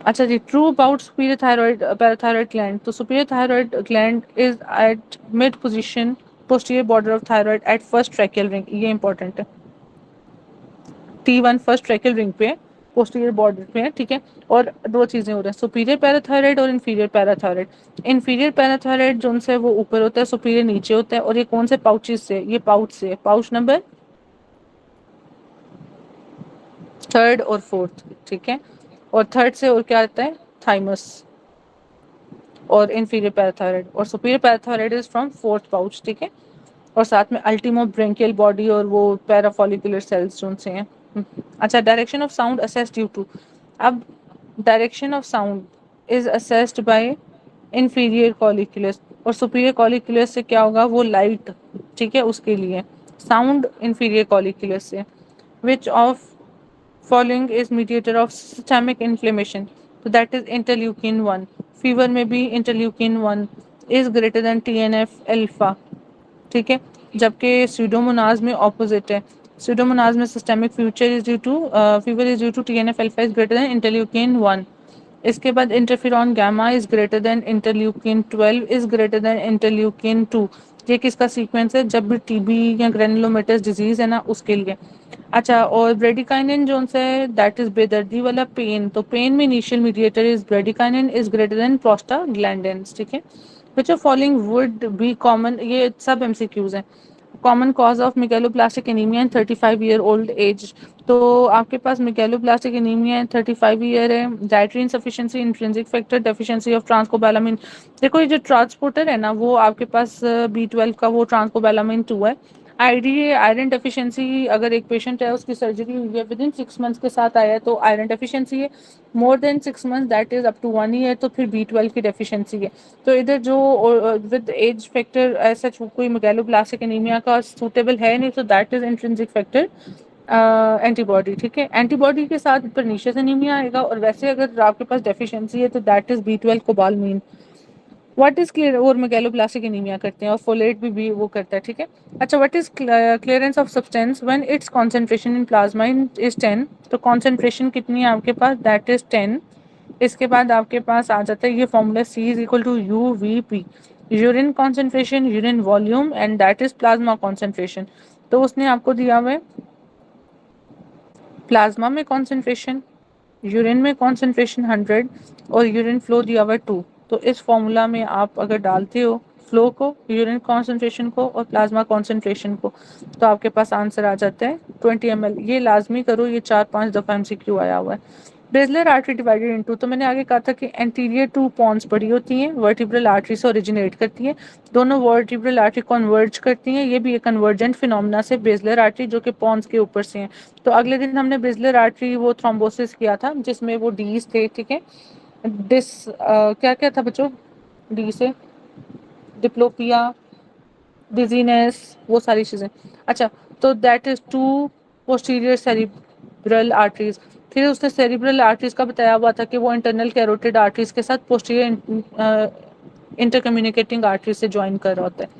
अच्छा जी, true about superior thyroid parathyroid gland, तो superior thyroid gland is at mid position posterior border of thyroid at first tracheal ring, ये इंपॉर्टेंट है। T1 फर्स्ट ट्रैकियल रिंग पे, posterior border पे है, ठीक है। और दो चीजें हो रही हैं, सुपीरियर पैराथायराइड और इन्फीरियर पैराथायराइड। इन्फीरियर पैराथायराइड जो है वो ऊपर होता है, सुपीरियर नीचे होता है, और ये कौन से पाउचेस से, ये पाउच से, पाउच नंबर थर्ड और फोर्थ, ठीक है। और थर्ड से और क्या आता है, थाइमस, और इन्फीरियर पैराथायराइड, और superior parathyroid is from fourth pouch, ठीक है। और साथ में अल्टीमो ब्रेंकियल बॉडी और वो पैराफॉलिकुलर सेल्स जो उनसे हैं। अच्छा, direction of sound assessed due to, अब direction of sound is assessed by inferior colliculus, और सुपीरियर कॉलिक्यूलस से क्या होगा, वो लाइट, ठीक है, उसके लिए साउंड इन्फीरियर कॉलिक्यूलस से। Which of following is mediator of systemic inflammation, तो दैट इज इंटरल्यूकिन 1। फीवर में भी interleukin 1 is greater than TNF alpha, ठीक है, जबकि स्यूडोमोनाज में ऑपोजिट है। स्यूडोमोनाज में systemic future is due to fever is due to TNF alpha is greater than interleukin 1। इसके बाद interferon gamma is greater than interleukin 12 is greater than interleukin 2। ये किसका सीक्वेंस है, जब भी टीबी या ग्रेनुलोमेटस डिजीज है ना, उसके लिए। अच्छा, और ब्रेडिकाइनिन जो है दैट इज बेदर्दी वाला पेन, तो पेन में initial mediator is bradykinin is greater than prostaglandins, ठीक है। Which of following would be common, ये सब MCQs हैं। Common cause of megaloblastic anaemia in 35 year old age, तो आपके पास मेगालोब्लास्टिक एनीमिया है, 35 ईयर है। Dietary insufficiency, intrinsic factor, deficiency of transcobalamin. देखो ये जो ट्रांसपोर्टर है ना, वो आपके पास B12 का वो ट्रांसकोबैलामिन 2 है। आईडी आयरन डेफिशिएंसी, अगर एक पेशेंट है उसकी सर्जरी हुई है विद इन 6 मंथ्स के साथ आया है तो आयरन डेफिशिएंसी है। More than 6 months that is up to 1 year तो फिर B12 की डेफिशिएंसी है। तो इधर जो विद एज फैक्टर ऐसा कोई मेगालोब्लास्टिक एनीमिया का सूटेबल है नहीं, तो that is intrinsic factor antibody, ठीक है। एंटीबॉडी के साथ परनीशियस एनीमिया आएगा, और वैसे अगर आपके पास डेफिशिएंसी है तो that is B12 cobalamin. What is clear, और मेगालोब्लास्टिक एनीमिया करते हैं, और फोलेट भी वो करता है, ठीक है। अच्छा, what is clearance of substance when it's concentration in plasma is 10, तो कंसंट्रेशन कितनी है आपके पास, दैट इज 10। इसके बाद आपके पास आ जाता है ये formula C is equal to UVP, urine concentration, urine volume and that is plasma concentration. तो उसने आपको दिया हुआ है प्लाज्मा में कॉन्सेंट्रेशन, यूरिन में कॉन्सेंट्रेशन 100 और यूरिन फ्लो दिया हुआ है 2। तो इस फॉर्मूला में आप अगर डालते हो फ्लो को, यूरिन कॉन्सेंट्रेशन को और प्लाज्मा कॉन्सेंट्रेशन को, तो आपके पास आंसर आ जाता है 20 ml। ये लाजमी करो, ये 4-5 दफ़ा MCQ आया हुआ है। बेजलर आर्टरी डिवाइडेड इनटू, तो मैंने आगे कहा था कि एंटीरियर 2 पॉन्स बड़ी होती हैं, वर्टिब्रल आर्टरी से ओरिजिनेट करती हैं, दोनों वर्टिब्रल आर्टरी कन्वर्ज करती हैं। ये भी एक कन्वर्जेंट फिनोमेना से बेजलर आर्टरी जो कि पॉन्स के ऊपर से हैं। तो अगले दिन हमने बेजलर आर्टरी वो थ्रोम्बोसिस किया था जिसमें वो डीज थे, ठीक है। क्या क्या था बच्चों, डी से डिप्लोपिया, डिजीनेस, वो सारी चीज़ें। अच्छा, तो that is 2 posterior cerebral arteries. फिर उसने सेरिब्रल आर्टरीज का बताया हुआ था कि वो इंटरनल कैरोटिड आर्टरीज के साथ पोस्टीरियर इंटरकम्युनिकेटिंग आर्टरीज से ज्वाइन कर रहा होता है।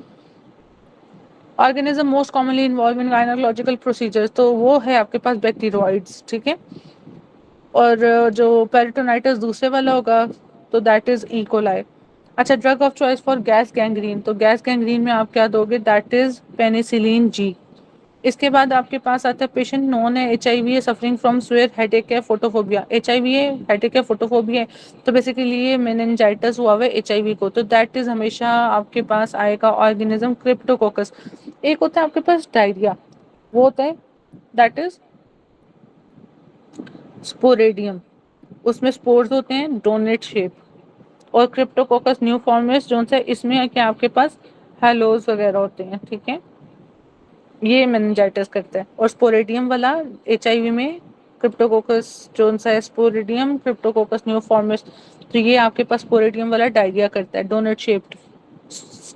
Organism most commonly involved in gynaecological procedures, तो वो है आपके पास बैक्टीरियोइड्स, ठीक है। और जो पेरिटोनाइटिस दूसरे वाला होगा तो दैट इज ई कोलाई। अच्छा, drug of choice for gas gangrene, तो गैस गैंग्रीन में आप क्या दोगे, दैट इज पेनिसिलिन जी। इसके बाद आपके पास आता है पेशेंट नोन है HIV है, सफरिंग फ्रॉम स्वेयर, हेडेक है, फोटोफोबिया। HIV है, हेडेक है, फोटोफोबिया है, तो बेसिकली ये मेनिंजाइटिस हुआ हुआ है HIV को, तो दैट इज हमेशा आपके पास आएगा ऑर्गेनिज्म क्रिप्टोकोकस। एक होता है आपके पास डायरिया, वो होता है दैट इज स्पोरेडियम, उसमें स्पोर्स होते हैं डोनेट शेप। और क्रिप्टोकोकस न्यू फॉर्मेस जो है इसमें क्या आपके पास हेलोज वगैरह होते हैं, ठीक है। ये मेनिंजाइटिस करता है। और स्पोरेडियम वाला HIV में क्रिप्टोकोकस जो है स्पोरेडियम क्रिप्टोकोकस न्यू फॉर्मेस, तो ये आपके पास स्पोरेडियम वाला डायरिया करता है, doughnut shaped,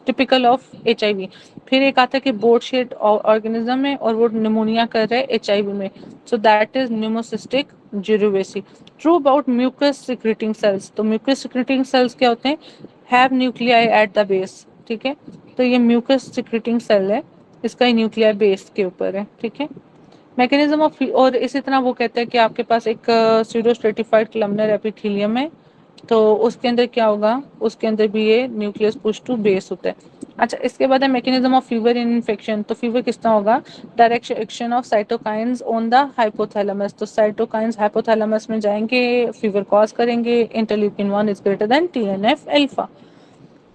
typical of HIV। फिर एक आता है कि बोट शेप्ड ऑर्गेनिज्म है और वो निमोनिया कर रहा है HIV में, so that is pneumocystis jirovecii. True about mucus secreting cells, तो म्यूकस सिक्रेटिंग सेल्स क्या होते हैं, have nuclei at the base, ठीक है। तो ये म्यूकस सिक्रेटिंग सेल है, इसका ही न्यूक्लियर बेस के ऊपर है, ठीक है। मैकेनिज्म ऑफ, और इसी तरह वो कहते हैं कि आपके पास एक स्यूडो स्ट्रेटिफाइड कलमनर एपिथेलियम है, तो उसके अंदर क्या होगा, उसके अंदर भी ये न्यूक्लियस पुश टू बेस होता है। अच्छा, इसके बाद है mechanism of fever in infection, तो फीवर किस तरह होगा, direct action of cytokines on the hypothalamus, तो साइटोकाइंस हाइपोथैलेमस में जाएंगे, फीवर कॉज करेंगे। Interleukin 1 is greater than TNF alpha.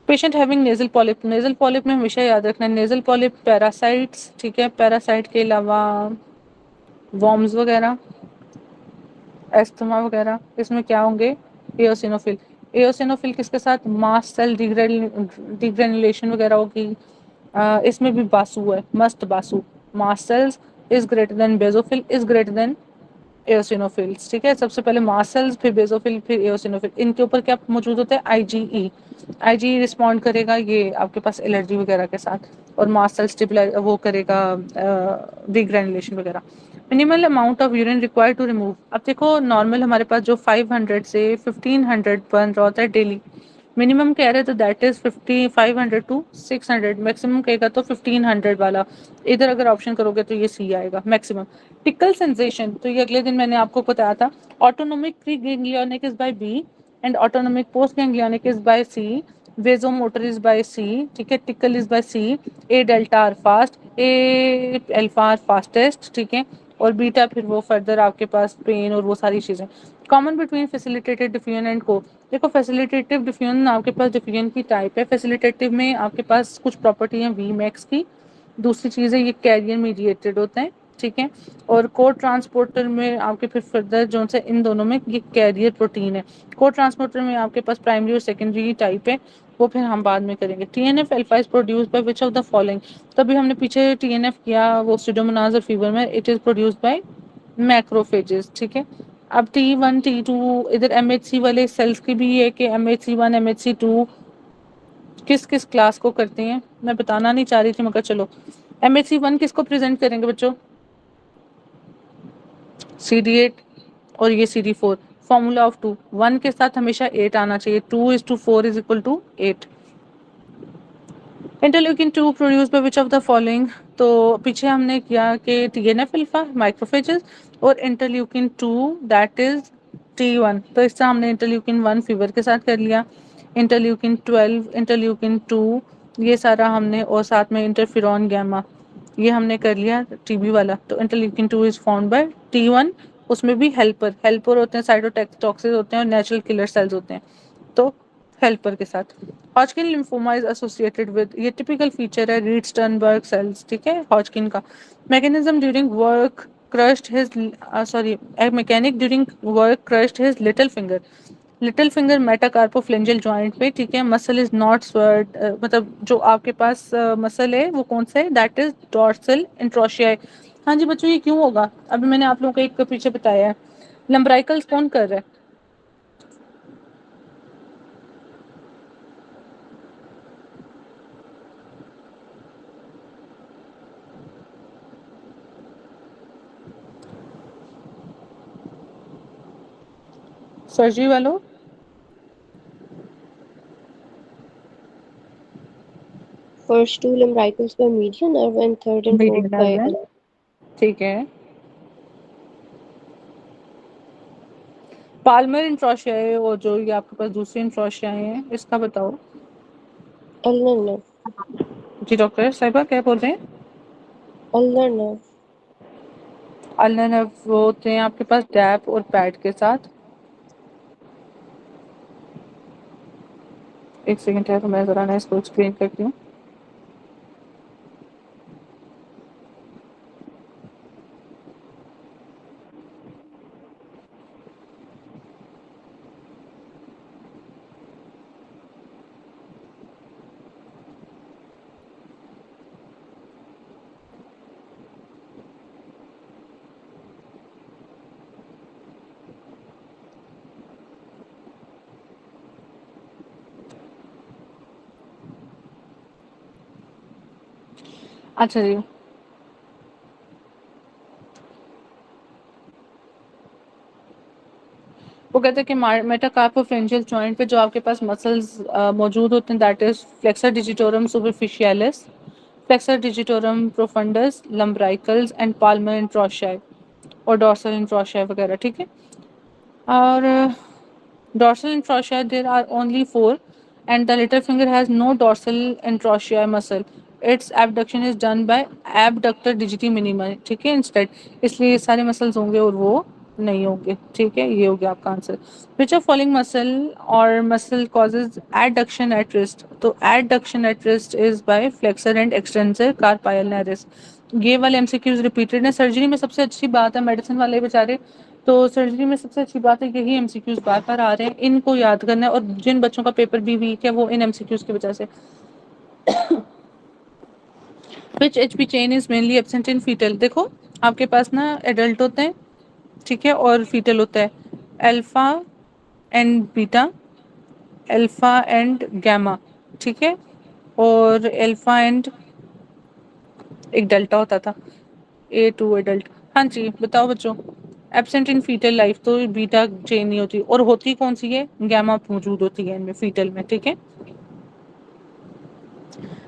Patient having nasal polyp, nasal polyp में हमेशा याद रखना नेजल पॉलिप पैरासाइट्स, ठीक है, पैरासाइट के अलावा वॉर्म्स वगैरह, एस्थमा वगैरह, इसमें क्या होंगे, एओसिनोफिल। एओसिनोफिल किसके साथ, मास्ट सेल डिग्रेनुलेशन वगैरह होगी। इसमें भी बासु है, मस्ट बासु, mast cells is greater than basophil is greater than eosinophils, ठीक है। सबसे पहले मास्ट सेल्स, फिर बेसोफिल, फिर एओसिनोफिल, इनके ऊपर क्या मौजूद होता है, आईजीई। आईजीई रिस्पॉन्ड करेगा ये आपके पास एलर्जी वगैरह के साथ, और मास्ट सेल स्टिबुलाइज वो करेगा डिग्रेनुलेशन वगैरह। Minimal amount of urine required to remove, अब देखो नॉर्मल हमारे पास जो 500 से 1500 बन रहा होता है डेली, मिनिमम कह रहे हैं तो दैट इज 500 टू 600, मैक्सिमम कहेगा तो 1500 वाला। इधर अगर ऑप्शन करोगे तो ये सी आएगा मैक्सिमम। टिकल सेंसेशन, तो ये अगले दिन मैंने आपको बताया था, autonomic pre ganglionic is by B and autonomic post ganglionic is by C, vasomotor is by C, ठीक है, tickle is by C, A delta are fast, A alpha are fastest, ठीक है, और बीटा फिर वो फर्दर आपके पास pen और वो सारी चीज़ें। Common between facilitated diffusion and को, देखो फैसिलिटेटिव डिफ्यूजन आपके पास डिफ्यूजन की टाइप है। फैसिलिटेटिव में आपके पास कुछ प्रॉपर्टी है वी मैक्स की, दूसरी चीज़ है ये कैरियर मीडिएटेड होते हैं, ठीक है, और को ट्रांसपोर्टर में आपके फिर फर्दर जो से इन दोनों में ये कैरियर प्रोटीन है। को ट्रांसपोर्टर में आपके पास प्राइमरी और सेकेंडरी टाइप है, वो फिर हम बाद में करेंगे। TNF alpha is produced by which of the following, तभी हमने पीछे टीएनएफ किया वो स्यूडोमोनास और फीवर में, it is produced by macrophages, ठीक है। अब T1 T2 इधर MHC वाले सेल्स की भी है कि MHC1 MHC2 किस किस क्लास को करते हैं, मैं बताना नहीं चाह रही थी मगर चलो। MHC1 किसको प्रेजेंट करेंगे बच्चों, CD8 और ये CD4। फॉर्मूला ऑफ 2, 1 के साथ हमेशा 8 आना चाहिए, 2:4 is equal to 8। Interleukin 2 produce by which of the following, तो पीछे हमने किया कि TNF अल्फा माइक्रोफेजेस और इंटरल्यूकिन 2 दैट इज T1, तो इससे हमने इंटरल्यूकिन 1 फीवर के साथ कर लिया, इंटरल्यूकिन 12 इंटरल्यूकिन 2 ये सारा हमने, और साथ में इंटरफेरॉन गैमा ये हमने कर लिया टीबी वाला। तो interleukin 2 is found by T1, उसमें भी हेल्पर होते हैं, साइटोटॉक्सिस होते हैं और नेचुरल किलर सेल्स होते हैं, तो हेल्पर के साथ। Hodgkin lymphoma is associated with, ये टिपिकल फीचर है रीड स्टर्नबर्ग सेल्स, ठीक है, हॉजकिन का। Mechanism during work crushed his a mechanic during work crushed his little finger metacarpophalangeal joint पे, ठीक है। मसल इज नॉट स्वर्ड, मतलब जो आपके पास मसल है वो कौन सा है, दैट इज डॉर्सल इंट्रोशियाई। हाँ जी बच्चों ये क्यों होगा, अभी मैंने आप लोगों को एक पीछे बताया है। लंब्राइकल्स कौन कर रहा है, सर्जरी वालों, First two lumbricals by median nerve and third and fourth by medium, ठीक है। पाल्मर इंट्रोशियाई और जो ये आपके पास दूसरी इंट्रोशियाई हैं इसका बताओ। ulnar nerve. जी डॉक्टर साहिबा क्या बोल रहे हैं, Ulnar nerve. अल्नर नर्व वो होते हैं आपके पास डैप और पैड के साथ। एक सेकंड है तो मैं जरा ना इसको एक्सप्लेन करती हूँ। अच्छा जी, वो कहते हैं कि मेटाकार्पोफेरेंजियल जॉइंट पे जो आपके पास मसल्स मौजूद होते हैं that is flexor digitorum superficialis, flexor digitorum profundus, lumbricals and palmar interossei और डॉर्सल इंट्रोशियाई वगैरह, ठीक है। और dorsal interossei there are only 4 and the little finger has no dorsal interossei muscle, its abduction is done by abductor digiti minima, ठीक है, instead, इसलिए ये सारे मसल्स होंगे और वो नहीं होंगे, ठीक है। ये हो गया आपका answer. Which of following muscle और muscle causes adduction at wrist, तो adduction at wrist is by flexor and extensor carpi ulnaris. ये वाले एमसीक्यूज रिपीटेड है, सर्जरी में सबसे अच्छी बात है मेडिसिन वाले बेचारे तो सर्जरी में सबसे अच्छी बात है यही एमसीक्यूज बार-बार आ रहे हैं, इनको याद करना है और जिन बच्चों का पेपर भी वीक है वो इन एमसीक्यूज की वजह से। Which HP chain is mainly absent in foetal. देखो आपके पास ना एडल्ट होते हैं, ठीक है, और फीटल होता है, alpha and beta, alpha and gamma, ठीक है, और अल्फा एंड एक डेल्टा होता था, A2 एडल्ट। हाँ जी बताओ बच्चों, एब्सेंट इन फीटल लाइफ तो बीटा चेन नहीं होती, और होती कौन सी है, गामा मौजूद होती है इनमें फीटल में, ठीक है।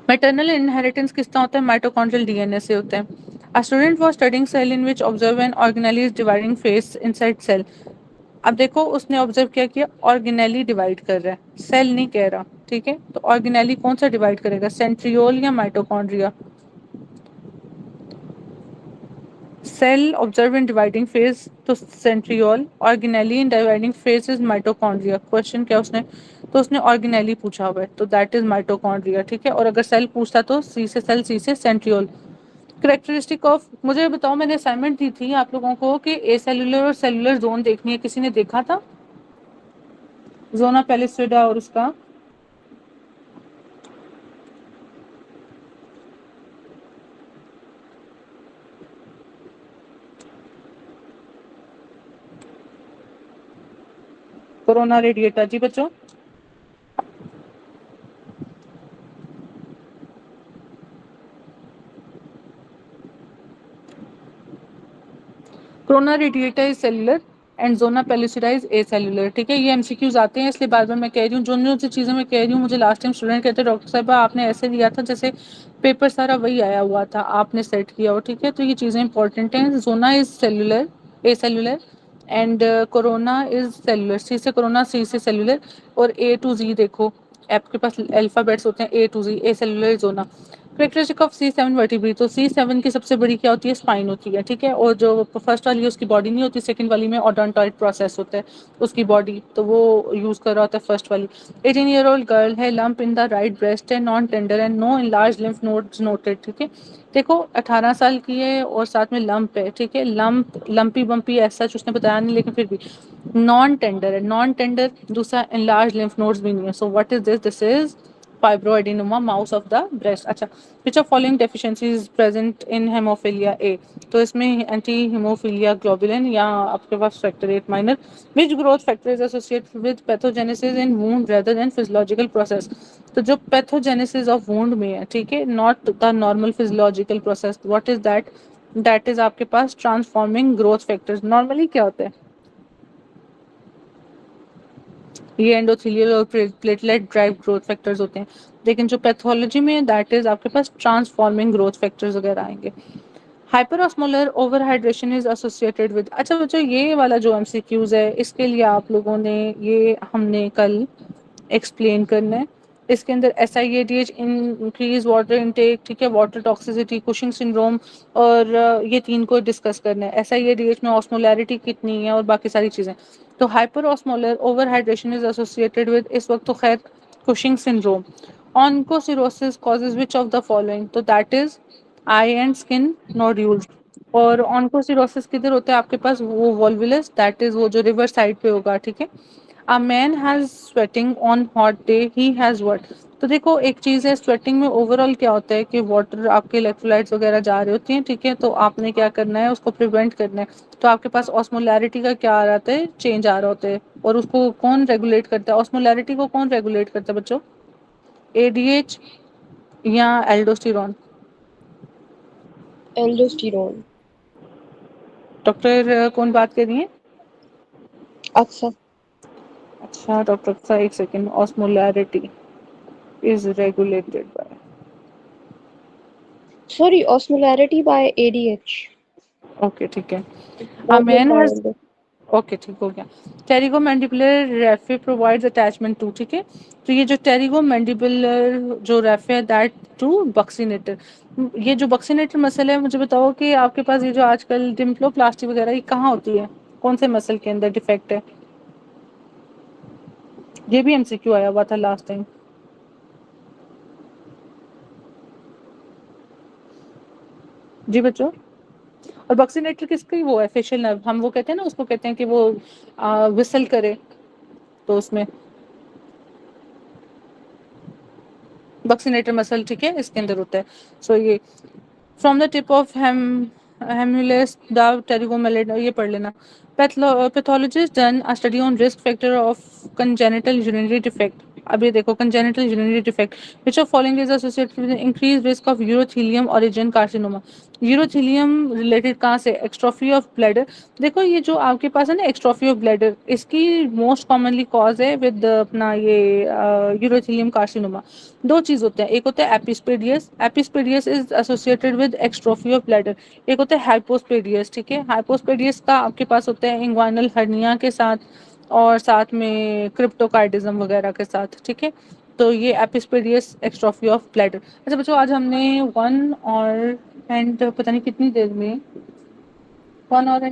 मैटरनल इनहेरिटेंस किसका होता है, माइटोकॉन्ड्रियल डीएनए से होता है। A student was studying cell in which observe an organelle is dividing phase inside cell. अब देखो उसने ऑब्जर्व क्या किया, ऑर्गेनेली डिवाइड कर रहा है, सेल नहीं कह रहा, ठीक है। तो ऑर्गेनेली कौन सा डिवाइड करेगा, सेंट्रियोल या mitochondria. Cell observe in dividing phase तो centriole, organelle in dividing phase is mitochondria. Question क्या उसने, तो उसने ऑर्गेनेली पूछा हुआ है तो दैट इज माइटोकॉन्ड्रिया, ठीक है। और अगर सेल पूछता तो सी से सेल, सी से सेंट्रियोल। करेक्टरिस्टिक ऑफ, मुझे बताओ मैंने असाइनमेंट दी थी आप लोगों को कि ए सेलुलर और सेलुलर जोन देखनी है, किसी ने देखा था जोना पेलिस्ट्रिडा और उसका। कोरोना रेडिएटा जी बच्चों, corona radiata is cellular and zona pellucida is acellular, ठीक है। ये एमसीक्यूज आते हैं इसलिए बार बार मैं कह रही हूँ, जो जो सी चीज़ें मैं कह रही हूँ मुझे लास्ट टाइम स्टूडेंट कहते हैं डॉक्टर साहब आपने ऐसे दिया था जैसे पेपर सारा वही आया हुआ था, आपने सेट किया हो, ठीक है। तो ये चीज़ें इंपॉर्टेंट हैं। Zona is cellular, acellular, and corona is cellular, C से कोरोना, सी से सेलुलर, और ए टू जी देखो आपके पास अल्फाबेट्स होते हैं, A to G, acellular zona. Characteristic of C7 vertebrae, तो C7 की सबसे बड़ी क्या होती है, स्पाइन होती है, ठीक है। और जो फर्स्ट वाली है उसकी बॉडी नहीं होती, सेकंड वाली में ओडोंटॉइड प्रोसेस होता है उसकी बॉडी, तो वो यूज कर रहा होता है फर्स्ट वाली। 18 ईयर ओल्ड गर्ल है, lump in the right breast है, non tender and no enlarge lymph nodes noted, ठीक है। देखो 18 साल की है और साथ में लंप है, ठीक है। लंप लंपी बम्पी ऐसा उसने बताया नहीं, लेकिन फिर भी नॉन टेंडर है, नॉन टेंडर, दूसरा इनलार्ज लिम्फ नोड्स भी नहीं है। So what is this, this is fibroadenoma mouse of the breast. अच्छा, which of following deficiencies present in haemophilia A, तो इसमें एंटी हेमोफिलिया ग्लोबुलिन या आपके पास factor 8 minor. Which growth factor is associated with pathogenesis in wound rather than physiological process, तो जो pathogenesis of wound में है, ठीक है, not the normal physiological process, what is that, that is आपके पास ट्रांसफॉर्मिंग ग्रोथ फैक्टर्स। नॉर्मली क्या होता है, ये एंडोथेलियल और प्लेटलेट ड्राइव ग्रोथ फैक्टर्स होते हैं, लेकिन जो पैथोलॉजी में दैट इज आपके पास ट्रांसफॉर्मिंग ग्रोथ फैक्टर्स वगैरह आएंगे। हाइपरऑस्मोलर ओवरहाइड्रेशन इज एसोसिएटेड विद, अच्छा बच्चों ये वाला जो एमसीक्यूज है इसके लिए आप लोगों ने ये हमने कल एक्सप्लेन करना है। इसके अंदर SIADH, इंक्रीज वाटर इनटेक, ठीक है, वाटर टॉक्सिसिटी, कुशिंग सिंड्रोम, और ये तीन को डिस्कस करना है। SIADH में ऑस्मोलैरिटी कितनी है और बाकी सारी चीज़ें। तो hyper osmolar overhydration is associated with, इस वक्त तो खैर Cushing syndrome. Onchocerciasis causes which of the following, तो that is eye and skin nodules. और ऑनकोसिरोसिस किधर होता है आपके पास, वो वॉल्वुलस, दैट इज वो जो रिवर साइड पे होगा, ठीक है। A man has sweating on hot day, he has what, तो देखो एक चीज़ है स्वेटिंग में ओवरऑल क्या होता है कि वाटर आपके इलेक्ट्रोलाइट्स वगैरह जा रही होती हैं, ठीक है। तो आपने क्या करना है, उसको प्रिवेंट करना है। तो आपके पास ऑस्मोलैरिटी का क्या आ रहा है, चेंज आ रहा होता है, और उसको कौन रेगुलेट करता है, ऑस्मोलैरिटी को कौन रेगुलेट करता है बच्चों, ADH या एल्डोस्टेरॉन। एल्डोस्टेरोन। डॉक्टर कौन बात कर रही है, अच्छा। अच्छा डॉक्टर साहब एक second, osmolarity is regulated by, sorry, osmolarity by ADH, okay ठीक है। A not with man has, bile. Okay ठीक हो गया। टेरिगोमैंडिबुलर रैफे प्रोवाइड्स अटैचमेंट टू, ठीक है। तो ये जो टेरिगोमैंडिबुलर जो रैफे है दैट टू बक्सीनेटर, ये जो बक्सीनेटर मसल है, मुझे बताओ कि आपके पास ये जो आजकल डिम्प्लोप्लास्टी वगैरह ये कहाँ होती है, कौन से मसल के अंदर डिफेक्ट है, ये भी MCQ आया हुआ था लास्ट टाइम। जी बच्चों, और बक्सीनेटर किसकी वो है, फेशियल नर्व, हम वो कहते हैं ना, उसको कहते हैं कि वो विसल करे, तो उसमें बक्सीनेटर मसल, ठीक है, इसके अंदर होता है। सो ये from the tip of hamulus the pterygomandibular, ये पढ़ लेना। Pathologist done a study on risk factor of congenital urinary defect. अब ये देखो, congenital urinary defect which of following is associated with increase risk of urothelium origin carcinoma. Urothelium related कहाँ से, एक्स्ट्रोफी of bladder. देखो ये जो आपके पास है ना एक्स्ट्रोफी ऑफ ब्लैडर, इसकी मोस्ट कॉमनली कॉज है विद अपना ये यूरोथेलियम कार्सिनोमा। दो चीज होते हैं, एक होता है epispadias, epispadias is associated with exstrophy of bladder. एक होता है हाइपोस्पेडियस, ठीक है, हाइपोस्पेडियस का आपके पास होता है इंग्वाइनल हर्निया के साथ और साथ में क्रिप्टोकार्डिज्म वगैरह के साथ, ठीक है। तो ये एपिस्पेडियस एक्स्ट्रोफी ऑफ ब्लैडर। अच्छा बच्चों, आज हमने 1 और एंड पता नहीं कितनी देर में 1 और